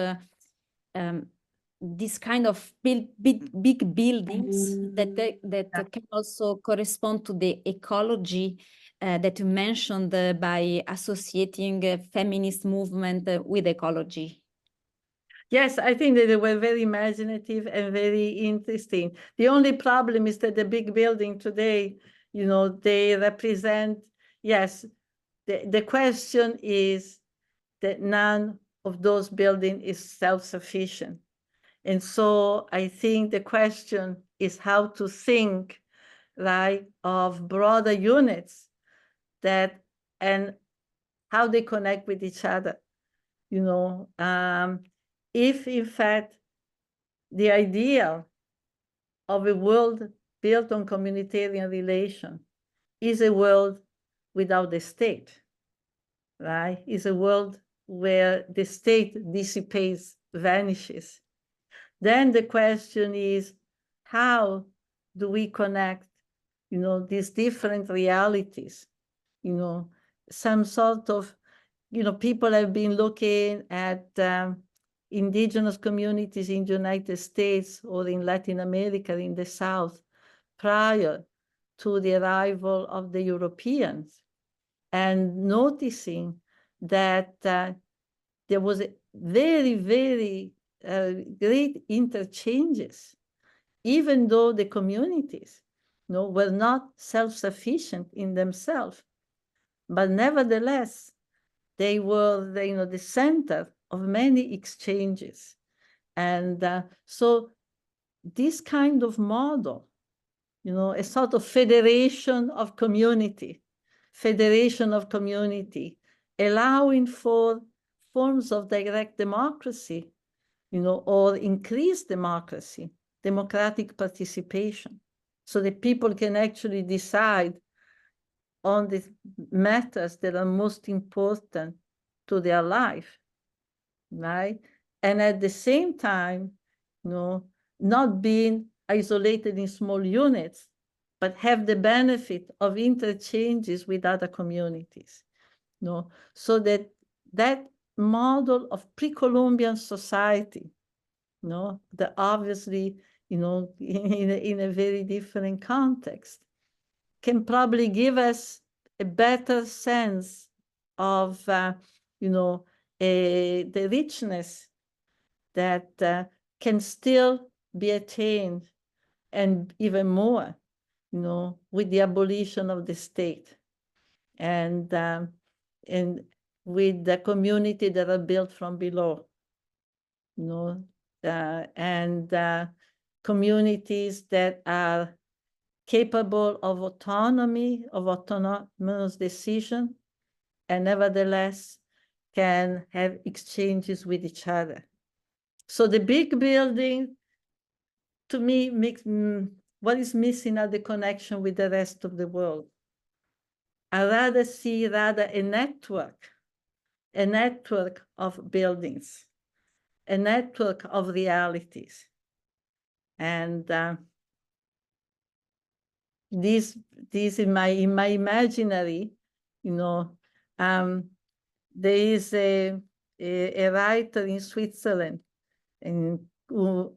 this kind of big buildings that can also correspond to the ecology that you mentioned by associating feminist movement with ecology? Yes, I think that they were very imaginative and very interesting. The only problem is that the big building today, you know, they represent, yes, the question is that none of those buildings is self-sufficient. And so I think the question is how to think, right, of broader units that, and how they connect with each other. You know, if in fact the idea of a world built on communitarian relation is a world without the state, right? Is a world where the state dissipates, vanishes. Then the question is, how do we connect, you know, these different realities? You know, some sort of, you know, people have been looking at indigenous communities in the United States or in Latin America, in the South, prior to the arrival of the Europeans, and noticing that there was a very, very great interchanges, even though the communities, you know, were not self-sufficient in themselves, but nevertheless, they were, you know, the center of many exchanges. And so this kind of model, you know, a sort of federation of community, allowing for forms of direct democracy, you know, or increased democracy, democratic participation, so that people can actually decide on the matters that are most important to their life, right? And at the same time, you know, not being isolated in small units, but have the benefit of interchanges with other communities, you know, so that that model of pre-Columbian society, you know, that obviously, you know, in a very different context, can probably give us a better sense of, you know, the richness that can still be attained, and even more, with the abolition of the state, and with the community that are built from below, and communities that are capable of autonomy, of autonomous decision, and nevertheless can have exchanges with each other. So the big building, to me, makes what is missing are the connection with the rest of the world. I rather see a network of buildings, a network of realities. And this in my imaginary, there is a writer in Switzerland who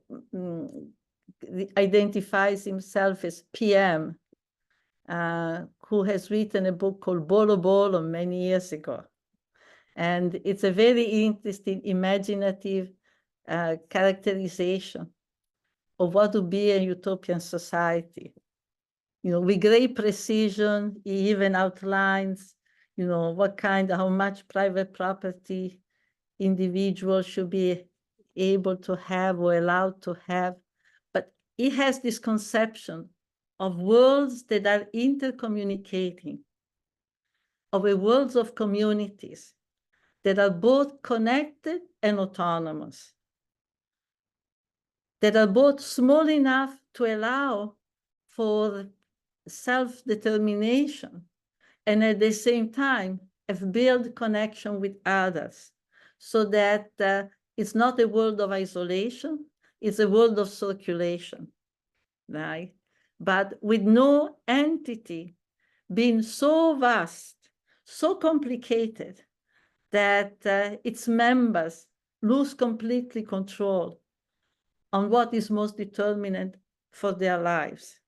identifies himself as PM, who has written a book called Bolo Bolo many years ago. And it's a very interesting, imaginative characterization of what would be a utopian society. With great precision, he even outlines, how much private property individuals should be able to have or allowed to have. But he has this conception of worlds that are intercommunicating, of a world of communities that are both connected and autonomous, that are both small enough to allow for self-determination, and at the same time have built connection with others, so that it's not a world of isolation, it's a world of circulation, right? But with no entity being so vast, so complicated, that its members lose completely control on what is most determinant for their lives.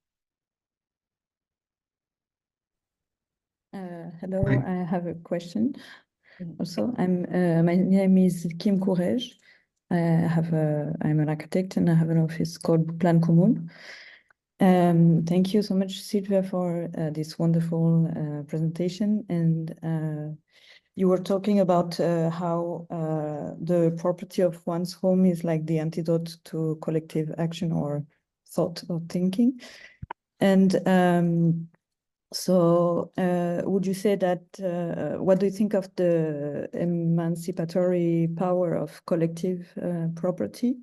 Hello, I have a question. Also, my name is Kim Courage. I'm an architect and I have an office called Plan Commun. Thank you so much, Silvia, for this wonderful presentation. And you were talking about how the property of one's home is like the antidote to collective action or thought or thinking. And so would you say that, what do you think of the emancipatory power of collective property?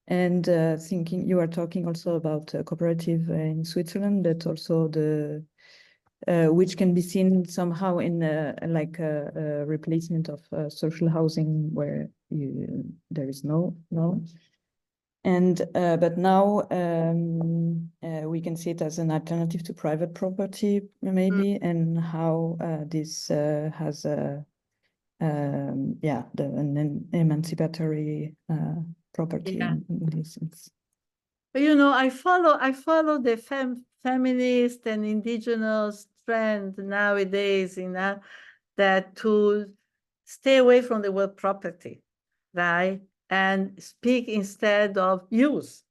And thinking, you are talking also about cooperative in Switzerland, but also the, which can be seen somehow in like a replacement of social housing where there is no. And but now we can see it as an alternative to private property, maybe, and how this has an emancipatory property in this sense. But, I follow the feminist and indigenous trend nowadays, that to stay away from the word property, right? And speak instead of use,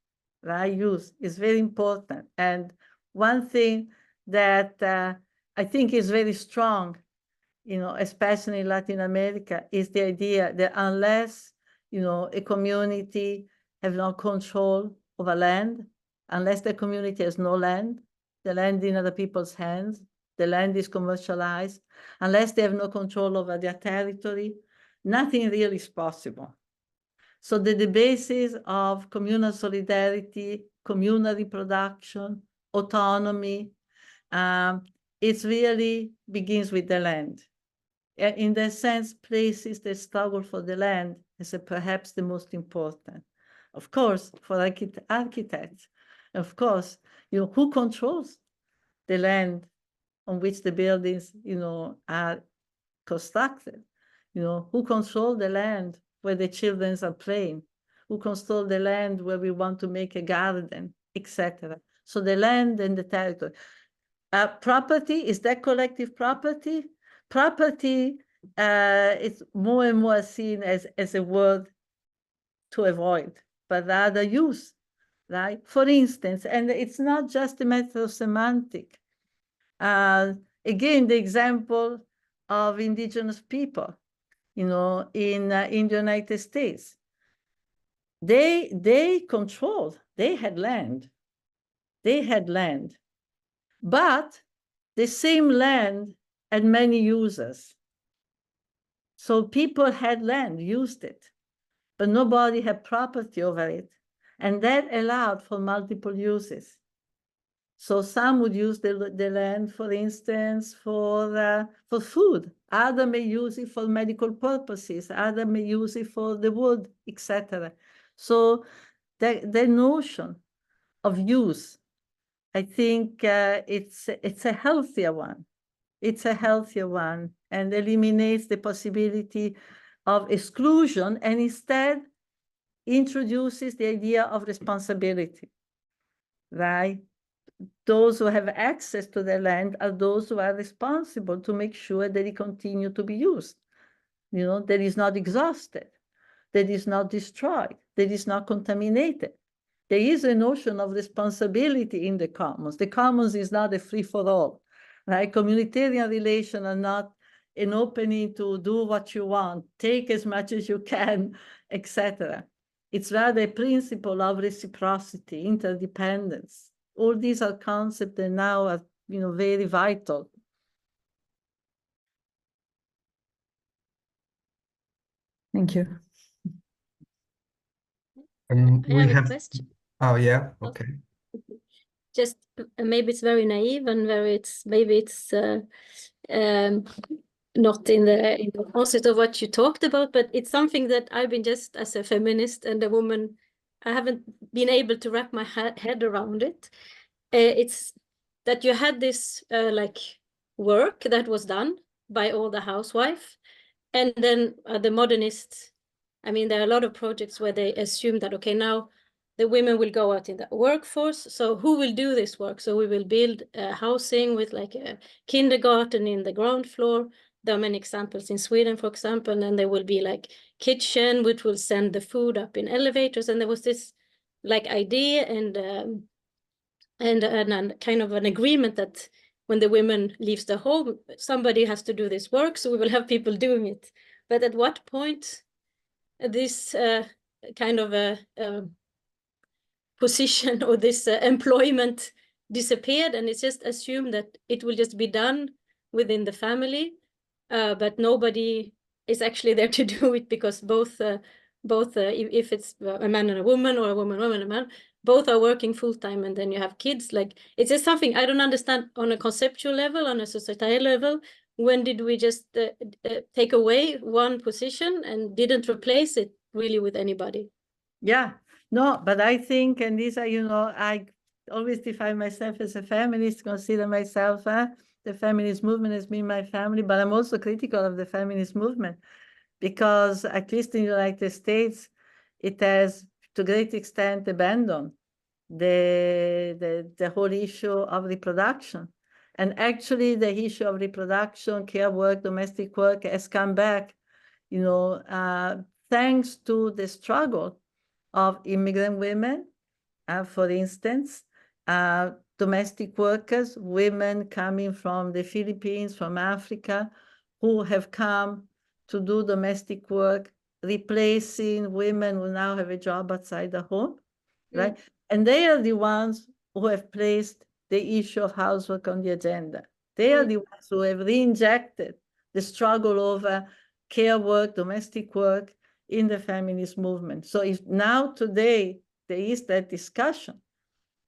right? Use is very important. And one thing that I think is very strong, especially in Latin America, is the idea that unless, a community has no control over land, unless the community has no land, the land in other people's hands, the land is commercialized, unless they have no control over their territory, nothing really is possible. So the basis of communal solidarity, communal reproduction, autonomy, it really begins with the land. In that sense, places that struggle for the land is perhaps the most important. Of course, for architects, of course, who controls the land on which the buildings, are constructed? Who controls the land where the children are playing, who control the land where we want to make a garden, etc. So the land and the territory. Property, is that collective property? Property it's more and more seen as a word to avoid, but rather use, right? For instance, and it's not just a matter of semantic. Again, the example of indigenous people, in the United States. They controlled, they had land, but the same land had many users. So people had land, used it, but nobody had property over it. And that allowed for multiple uses. So some would use the land, for instance, for food. Others may use it for medical purposes. Others may use it for the wood, etc. So the notion of use, I think it's a healthier one. It's a healthier one and eliminates the possibility of exclusion and instead introduces the idea of responsibility, right? Those who have access to the land are those who are responsible to make sure that it continue to be used, that is not exhausted, that is not destroyed, that is not contaminated. There is a notion of responsibility in the commons. The commons is not a free-for-all, right? Communitarian relations are not an opening to do what you want, take as much as you can, etc. It's rather a principle of reciprocity, interdependence. All these are concepts that now are, very vital. Thank you. We have a question. Oh yeah, okay. Just maybe it's very naive and maybe it's not in the concept of what you talked about, but it's something that I've been just as a feminist and a woman, I haven't been able to wrap my head around it. It's that you had this like work that was done by all the housewife, and then the modernists. I mean, there are a lot of projects where they assume that, okay, now the women will go out in the workforce. So who will do this work? So we will build housing with like a kindergarten in the ground floor. There are many examples in Sweden, for example, and there will be like kitchen, which will send the food up in elevators. And there was this like idea and kind of an agreement that when the women leaves the home, somebody has to do this work. So we will have people doing it. But at what point this kind of a position or this employment disappeared, and it's just assumed that it will just be done within the family, but nobody is actually there to do it, because both if it's a man and a woman or a woman and a man, both are working full-time, and then you have kids. Like, it's just something I don't understand on a conceptual level, on a societal level. When did we just take away one position and didn't replace it really with anybody? Yeah, no, but I think, and these are, I always define myself as a feminist, consider myself, the feminist movement has been my family, but I'm also critical of the feminist movement because, at least in the United States, it has to a great extent abandoned the whole issue of reproduction. And actually, the issue of reproduction, care work, domestic work has come back, thanks to the struggle of immigrant women, for instance, domestic workers, women coming from the Philippines, from Africa, who have come to do domestic work, replacing women who now have a job outside the home, right? And they are the ones who have placed the issue of housework on the agenda. They are the ones who have re-injected the struggle over care work, domestic work in the feminist movement. So if now today there is that discussion,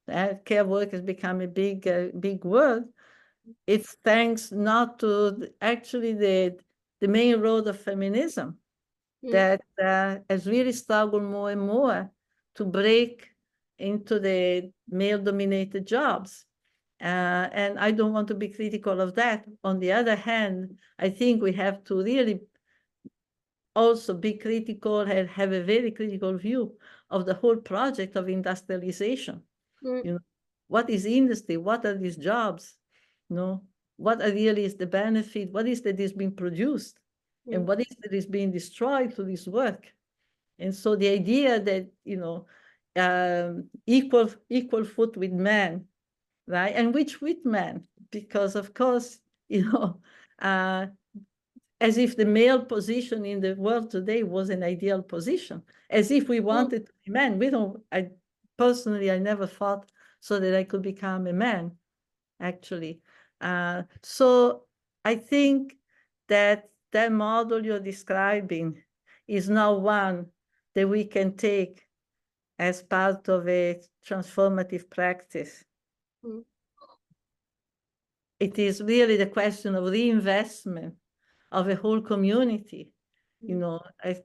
that care work has become a big word, it's thanks not to actually the main road of feminism that has really struggled more and more to break into the male-dominated jobs. And I don't want to be critical of that. On the other hand, I think we have to really also be critical and have a very critical view of the whole project of industrialization. What is industry? What are these jobs? What are really is the benefit? What is that is being produced? and what is that is being destroyed through this work. And so the idea that, equal foot with men, right? And which with men, because of course, as if the male position in the world today was an ideal position, as if we wanted to be men. Personally, I never thought so that I could become a man, actually. So I think that model you're describing is now one that we can take as part of a transformative practice. It is really the question of reinvestment of a whole community.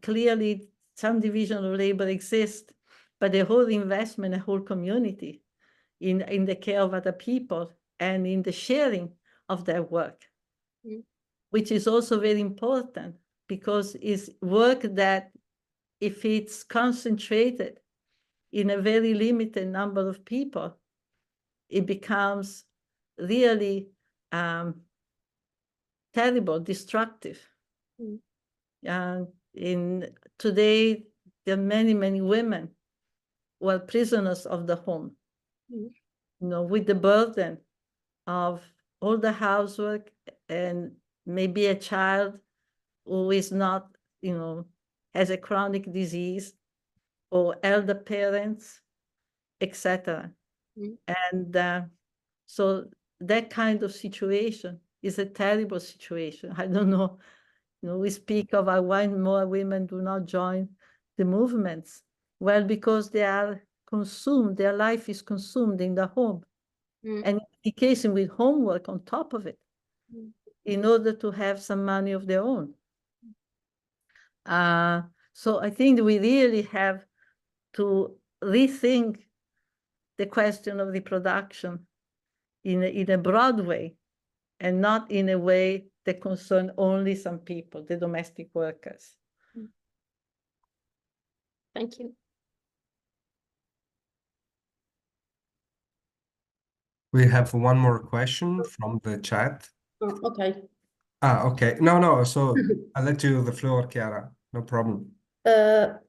Clearly some division of labor exists, but the whole investment, a whole community in the care of other people and in the sharing of their work, which is also very important, because it's work that, if it's concentrated in a very limited number of people, it becomes really terrible, destructive. Today, there are many, many women who are prisoners of the home, with the burden of all the housework, and maybe a child who is not, has a chronic disease, or elder parents, etc. And so that kind of situation is a terrible situation. I don't know, we speak of why more women do not join the movements. Well, because they are consumed, their life is consumed in the home, and education with homework on top of it, in order to have some money of their own. So I think we really have to rethink the question of reproduction in a broad way, and not in a way that concerns only some people, the domestic workers. Thank you. We have one more question from the chat. Oh, okay. Okay. No. So I'll let you the floor, Chiara. No problem.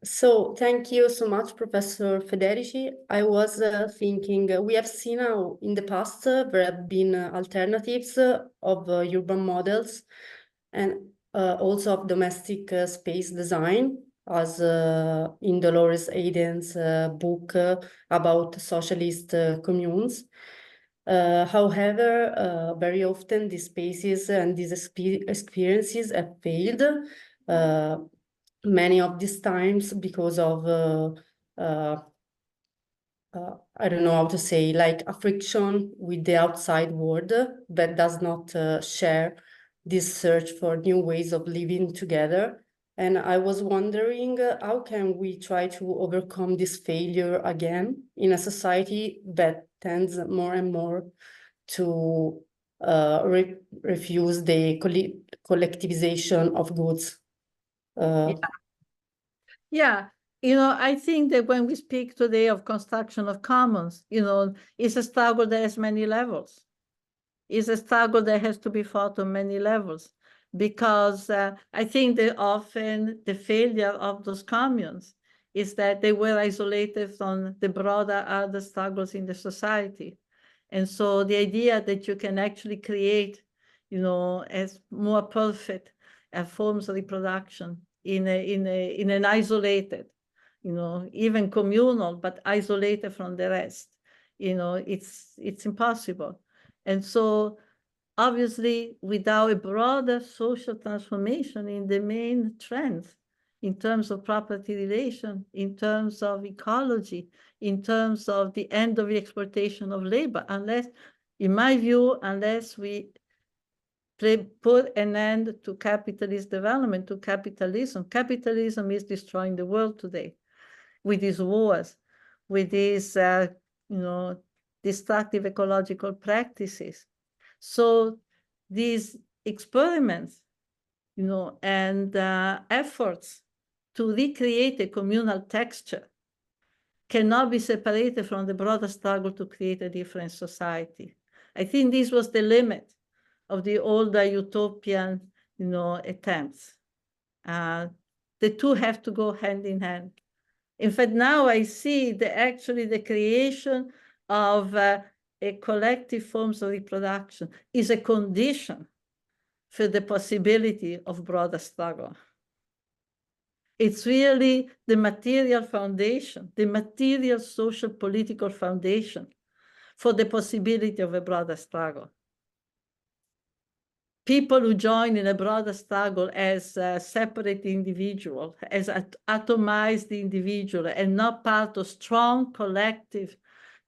So thank you so much, Professor Federici. I was thinking, we have seen how in the past there have been alternatives of urban models, and also of domestic space design, as in Dolores Hayden's book about socialist communes. However, very often these spaces and these experiences have failed. Many of these times because of I don't know how to say, like a friction with the outside world that does not share this search for new ways of living together. And I was wondering, how can we try to overcome this failure again in a society that tends more and more to refuse the collectivization of goods? Yeah, I think that when we speak today of construction of commons, it's a struggle that has many levels. It's a struggle that has to be fought on many levels, because I think that often the failure of those communes is that they were isolated from the broader other struggles in the society. And so the idea that you can actually create, as more perfect forms of reproduction in an isolated, even communal, but isolated from the rest, it's impossible. And so obviously, without a broader social transformation in the main trends, in terms of property relation, in terms of ecology, in terms of the end of the exploitation of labor, unless, in my view, unless we put an end to capitalist development, to capitalism. Capitalism is destroying the world today with these wars, with these, destructive ecological practices. So these experiments, and efforts to recreate a communal texture cannot be separated from the broader struggle to create a different society. I think this was the limit of the older utopian, attempts. The two have to go hand in hand. In fact, now I see that actually the creation of a collective forms of reproduction is a condition for the possibility of broader struggle. It's really the material foundation, the material social political foundation for the possibility of a broader struggle. People who join in a broader struggle as a separate individual, as an atomized individual, and not part of strong collective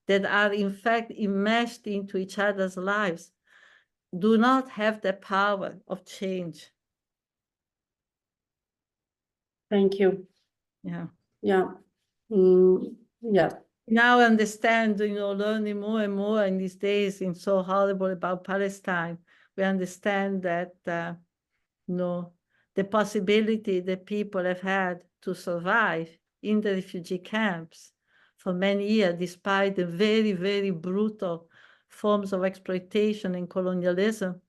that are in fact enmeshed into each other's lives, do not have the power of change. Thank you. Yeah. Yeah. Yeah. Now I understand, learning more and more in these days, it's so horrible about Palestine. We understand that, the possibility that people have had to survive in the refugee camps for many years, despite the very, very brutal forms of exploitation and colonialism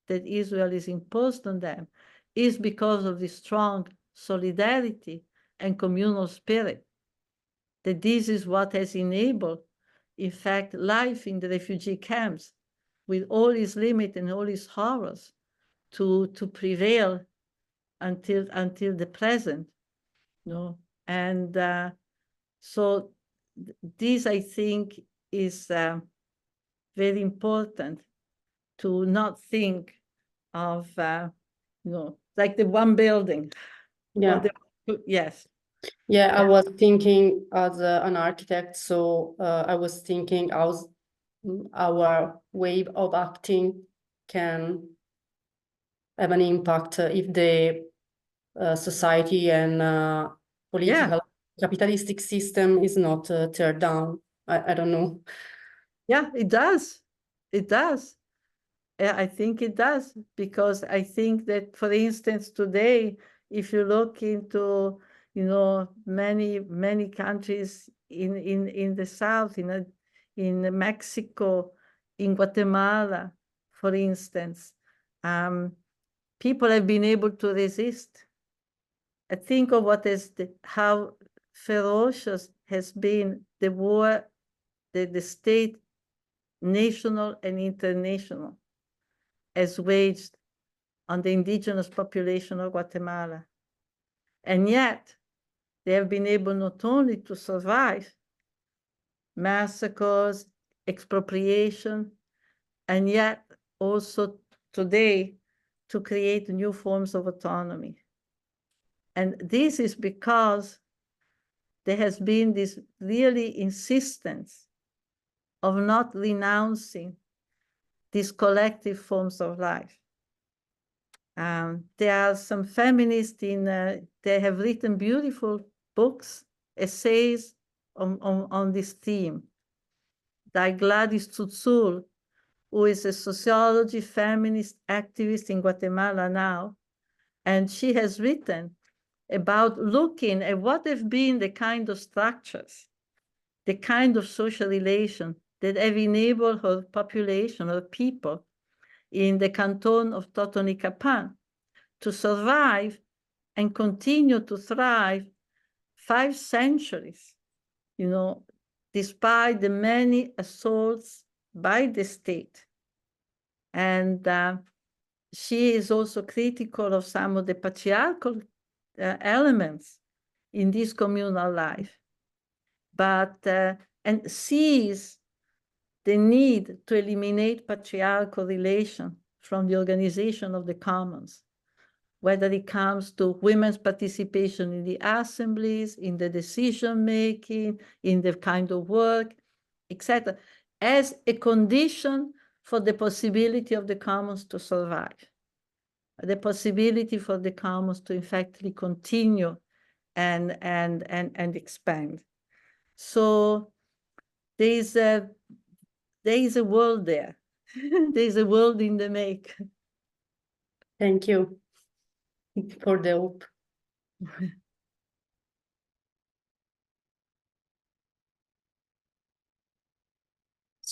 that Israel is imposed on them, is because of the strong solidarity and communal spirit. That this is what has enabled, in fact, life in the refugee camps, with all its limits and all its horrors, to prevail until the present. And so this, I think, is very important, to not think of, like the one building. Yeah. Yes. Yeah, I was thinking as an architect, so I was thinking how our way of acting can have an impact if the society and political capitalistic system is not teared down. I don't know. Yeah, it does. It does. Yeah, I think it does, because I think that, for instance, today, if you look into, many countries in the South, in Mexico, in Guatemala, for instance, people have been able to resist. I think of how ferocious has been the war that the state, national and international, has waged on the indigenous population of Guatemala. And yet, they have been able not only to survive massacres, expropriation, and yet also today to create new forms of autonomy. And this is because there has been this really insistence of not renouncing these collective forms of life. There are some feminists they have written beautiful books, essays on this theme. Like Gladys Tzutzul, who is a sociology feminist activist in Guatemala now, and she has written about looking at what have been the kind of structures, the kind of social relation that have enabled her population, her people, in the canton of Totonicapán to survive and continue to thrive 5 centuries, despite the many assaults by the state. And she is also critical of some of the patriarchal elements in this communal life, and sees the need to eliminate patriarchal relation from the organization of the commons, whether it comes to women's participation in the assemblies, in the decision-making, in the kind of work, etc., as a condition for the possibility of the commons to survive, the possibility for the commons to, in fact, continue and expand. So there is a world there. There is a world in the make. Thank you for the hope.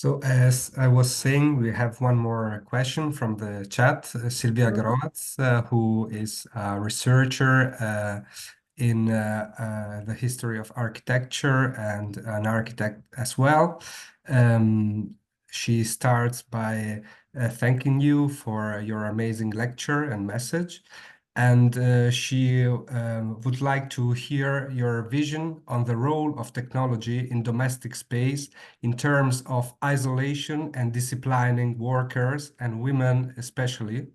So as I was saying, we have one more question from the chat. Silvia Grovatz, who is a researcher in the history of architecture and an architect as well. She starts by thanking you for your amazing lecture and message. And she would like to hear your vision on the role of technology in domestic space in terms of isolation and disciplining workers and women especially.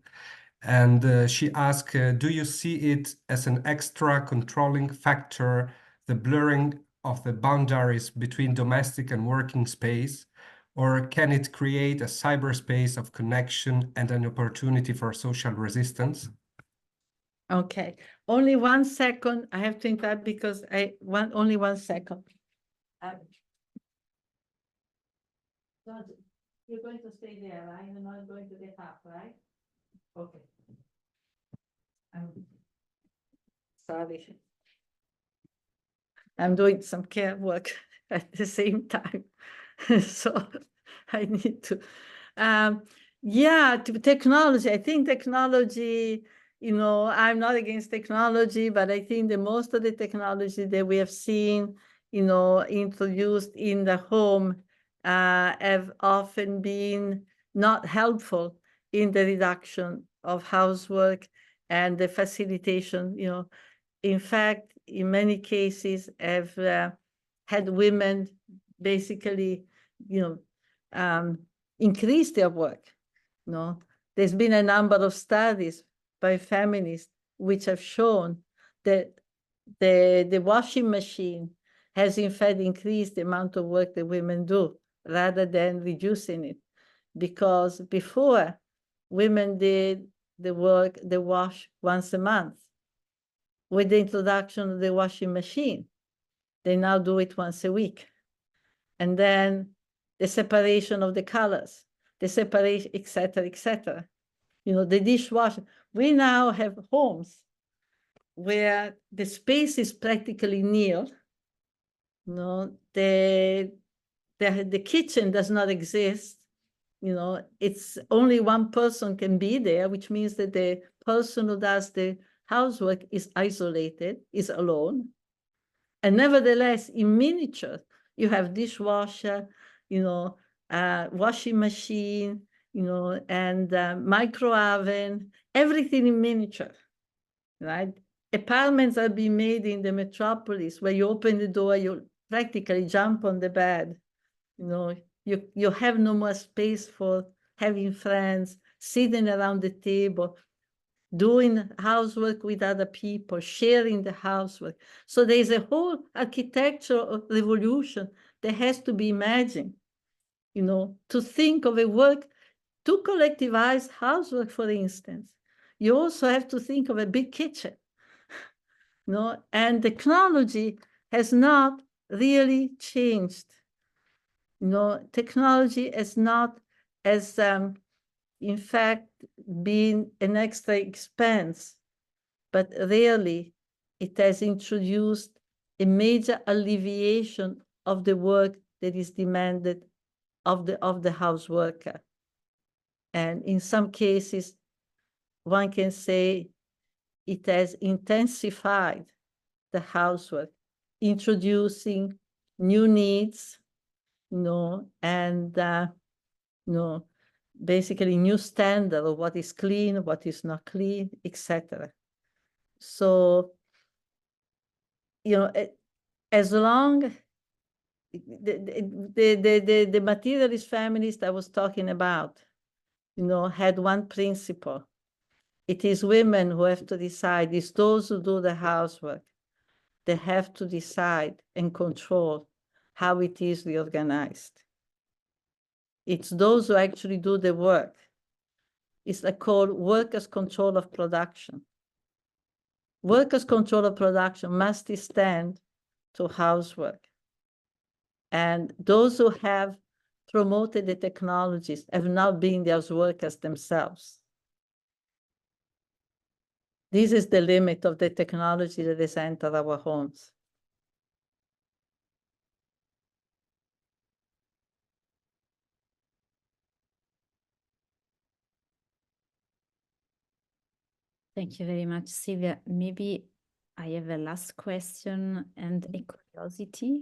And she asked, do you see it as an extra controlling factor, the blurring of the boundaries between domestic and working space, or can it create a cyberspace of connection and an opportunity for social resistance? Okay, only 1 second. I have to interrupt because only 1 second. You're going to stay there, right? You're not going to get up, right? Okay. Sorry. I'm doing some care work at the same time. So I need to. Yeah, technology. I think technology, I'm not against technology, but I think that most of the technology that we have seen, introduced in the home have often been not helpful in the reduction of housework and the facilitation, in fact, in many cases have had women basically, increase their work. There's been a number of studies by feminists which have shown that the washing machine has in fact increased the amount of work that women do rather than reducing it. Because before, women did the wash once a month. With the introduction of the washing machine, they now do it once a week. And then the separation of the colors, the separation, et cetera, the dishwasher. We now have homes where the space is practically nil. The kitchen does not exist. It's only one person can be there, which means that the person who does the housework is isolated, is alone. And nevertheless, in miniature, you have dishwasher, washing machine, and micro oven, everything in miniature, right? Apartments are being made in the metropolis where you open the door, you practically jump on the bed. You have no more space for having friends, sitting around the table, doing housework with other people, sharing the housework. So there's a whole architectural revolution that has to be imagined, to think of a work, to collectivize housework, for instance. You also have to think of a big kitchen, and technology has not really changed. Technology has not, in fact, been an extra expense, but really it has introduced a major alleviation of the work that is demanded of the house worker. And in some cases, one can say it has intensified the housework, introducing new needs, and basically new standard of what is clean, what is not clean, etc. So, as long the materialist feminist I was talking about, had one principle. It is women who have to decide. It's those who do the housework. They have to decide and control how it is reorganized. It's those who actually do the work. It's called workers' control of production. Workers' control of production must extend to housework. And those who have promoted the technologies have now been those workers themselves. This is the limit of the technology that has entered our homes. Thank you very much, Silvia. Maybe I have a last question and a curiosity.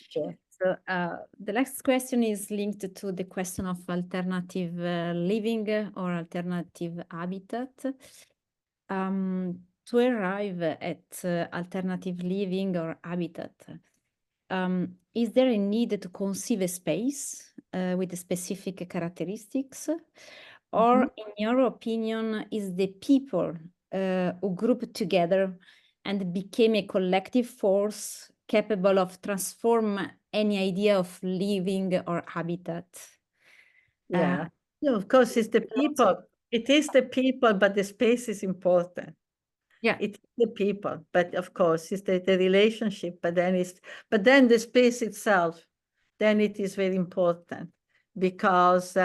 Sure. So the last question is linked to the question of alternative living or alternative habitat. To arrive at alternative living or habitat, is there a need to conceive a space with specific characteristics? Or, in your opinion, is the people who group together and became a collective force capable of transform any idea of living or habitat? Yeah. No, of course, it's the people. It is the people, but the space is important. Yeah. It's the people, but of course, it's the relationship, but then the space itself, then it is very important because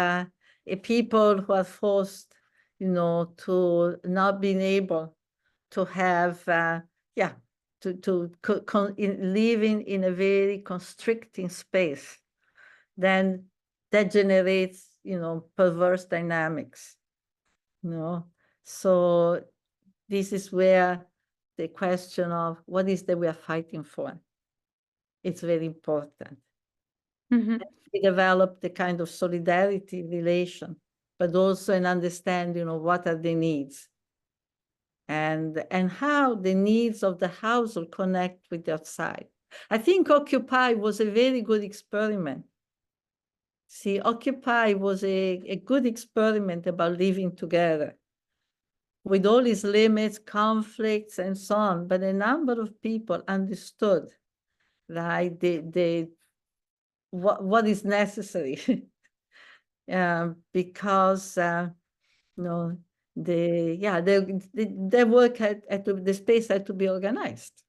people who are forced, to not being able to have, living in a very constricting space, then that generates, perverse dynamics, So this is where the question of what is that we are fighting for, it's very important. We develop the kind of solidarity relation, but also an understanding of what are the needs and how the needs of the household connect with the outside. I think Occupy was a very good experiment. See, Occupy was a good experiment about living together with all its limits, conflicts, and so on. But a number of people understood, right, what is necessary because their work the space had to be organized.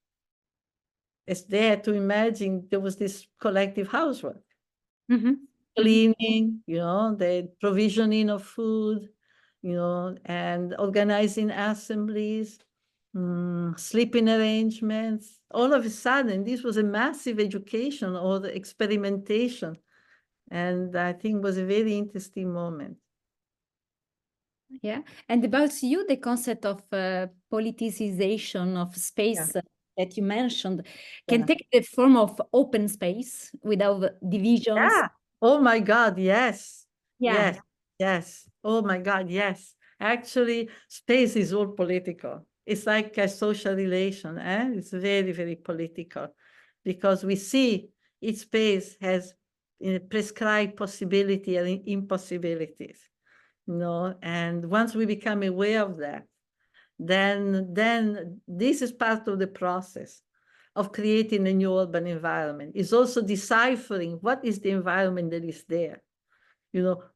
It's there to imagine there was this collective housework, cleaning, the provisioning of food, and organizing assemblies, sleeping arrangements. All of a sudden, this was a massive education or the experimentation. And I think was a very interesting moment. Yeah. And about you, the concept of politicization of space that you mentioned can take the form of open space without divisions. Yeah. Oh my God, yes. Yeah. Yes. Oh my God, yes. Actually, space is all political. It's like a social relation. It's very, very political because we see each space has prescribed possibility and impossibilities. And once we become aware of that, then this is part of the process of creating a new urban environment. It's also deciphering what is the environment that is there.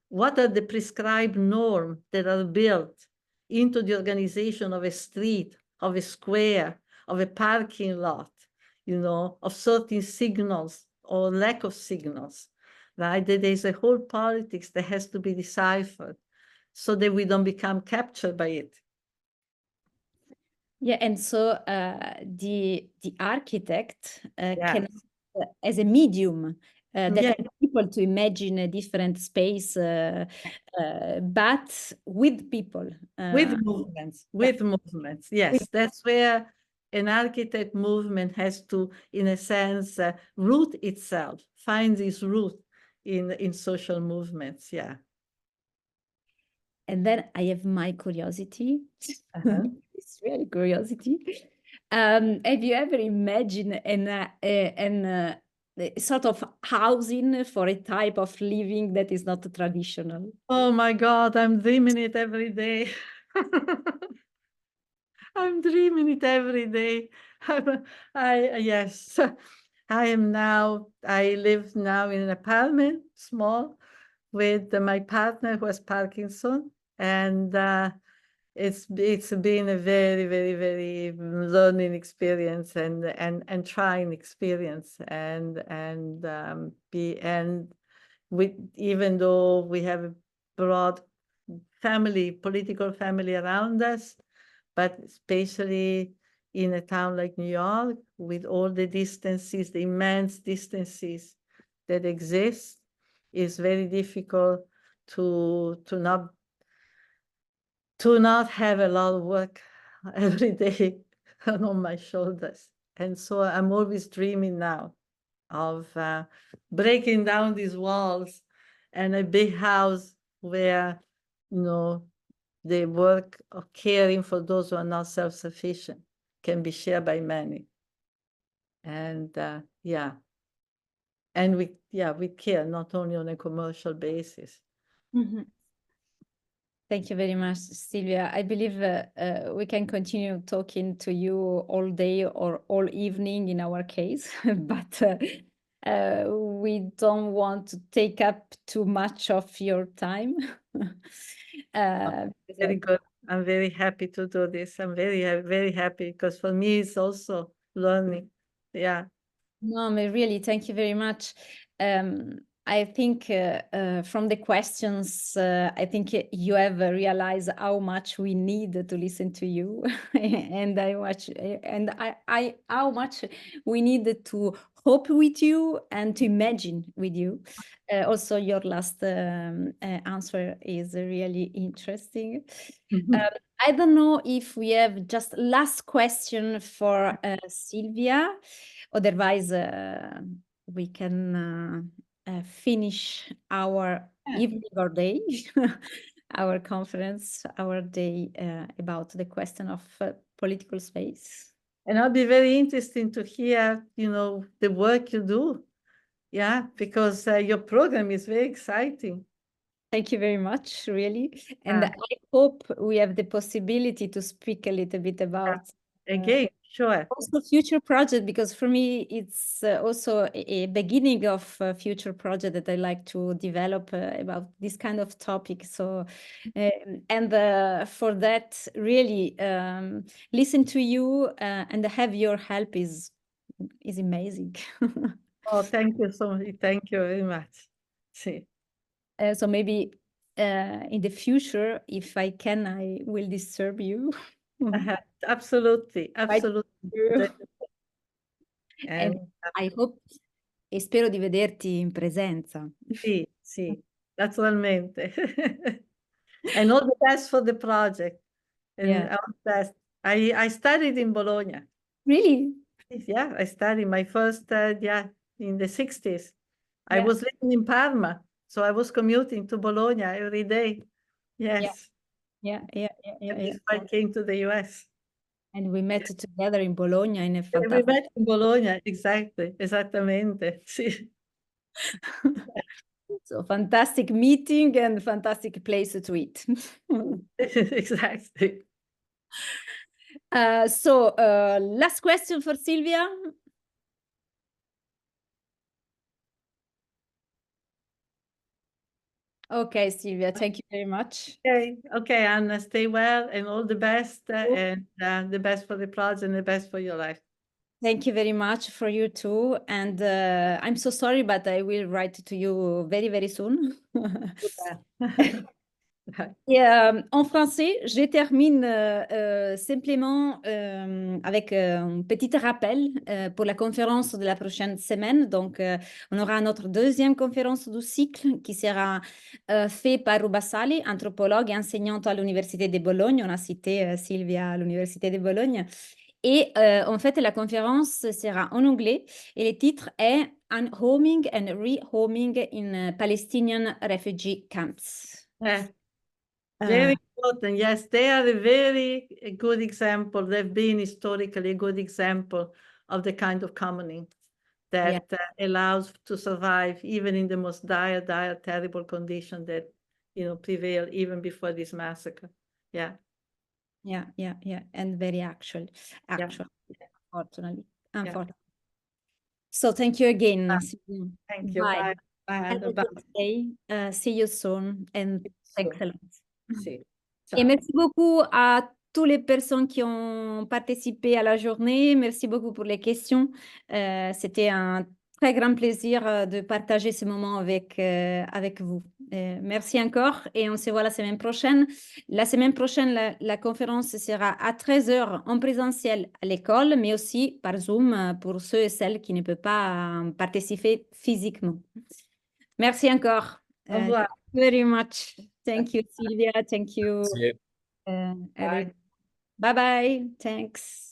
What are the prescribed norms that are built into the organization of a street, of a square, of a parking lot, of certain signals or lack of signals, right? That there's a whole politics that has to be deciphered so that we don't become captured by it. Yeah, and so the architect can, as a medium, that helps people to imagine a different space, but with people. With movements, yes. That's where an architect movement has to, in a sense, root itself, find its root in social movements, yeah. And then I have my curiosity. It's really curiosity. Have you ever imagined a sort of housing for a type of living that is not traditional? Oh my God, I'm dreaming it every day. I'm dreaming it every day. Yes, I live now in an apartment, small, with my partner who has Parkinson, and it's been a very, very, very learning experience and trying experience, and even though we have a broad political family around us, but especially in a town like New York, with all the distances, the immense distances that exist, it's very difficult to not to not have a lot of work every day on my shoulders. And so I'm always dreaming now of breaking down these walls and a big house where, you know, the work of caring for those who are not self-sufficient can be shared by many. And yeah, and we care not only on a commercial basis. Mhm. Thank you very much, Silvia. I believe we can continue talking to you all day or all evening in our case, but we don't want to take up too much of your time. Very good. I'm very happy to do this. I'm very, very happy because for me, it's also learning. Yeah. No, but really, thank you very much. I think from the questions, I think you have realized how much we need to listen to you, and how much we need to hope with you and to imagine with you. Also, your last answer is really interesting. I don't know if we have just last question for Silvia. Otherwise, we can finish our evening or day, our conference, our day about the question of political space. And it'll be very interesting to hear, you know, the work you do. Yeah, because your program is very exciting. Thank you very much, really. And I hope we have the possibility to speak a little bit about again, sure. Also future project, because for me, it's also a beginning of a future project that I like to develop about this kind of topic. So, and for that, really listen to you and have your help is amazing. Oh, thank you so much. Thank you very much. See. So maybe in the future, if I can, I will disturb you. Absolutely, absolutely. And I hope e spero di vederti in presenza. Sì, sì, naturalmente. And all the best for the project. And all the best. I studied in Bologna. Really? Yeah, I studied my first, in the 60s. I was living in Parma, so I was commuting to Bologna every day. Yes. Yeah. I came to the US. And we met together in Bologna in a We fantastic... met in Bologna, exactly, esattamente, sì. So fantastic meeting and fantastic place to eat. Exactly. So last question for Silvia. Okay, Silvia, thank you very much. Okay, Anna, stay well and all the best, and the best for the project and the best for your life. Thank you very much for you too. And I'm so sorry, but I will write to you very, very soon. Et en français, je termine simplement avec un petit rappel pour la conférence de la prochaine semaine. Donc, on aura notre deuxième conférence du cycle qui sera faite par Rubassali, anthropologue et enseignante à l'Université de Bologne. On a cité Silvia à l'Université de Bologne. Et en fait, la conférence sera en anglais et le titre est Unhoming and Rehoming in Palestinian Refugee Camps. Very important. Yes, they are a very good example. They've been historically a good example of the kind of commoning that allows to survive even in the most dire, terrible condition that, you know, prevail even before this massacre. Yeah. And very actual, unfortunately. So thank you again. Thank you. Bye. Bye. Have a good day. See you soon and thanks a lot. See. Et merci beaucoup à toutes les personnes qui ont participé à la journée. Merci beaucoup pour les questions. C'était un très grand plaisir de partager ce moment avec vous. Merci encore et on se voit la semaine prochaine. La semaine prochaine, la conférence sera à 13h en présentiel à l'école, mais aussi par Zoom pour ceux et celles qui ne peuvent pas participer physiquement. Merci encore. Au revoir. Thank you very much. Thank you, Silvia. Thank you. Bye bye. Thanks.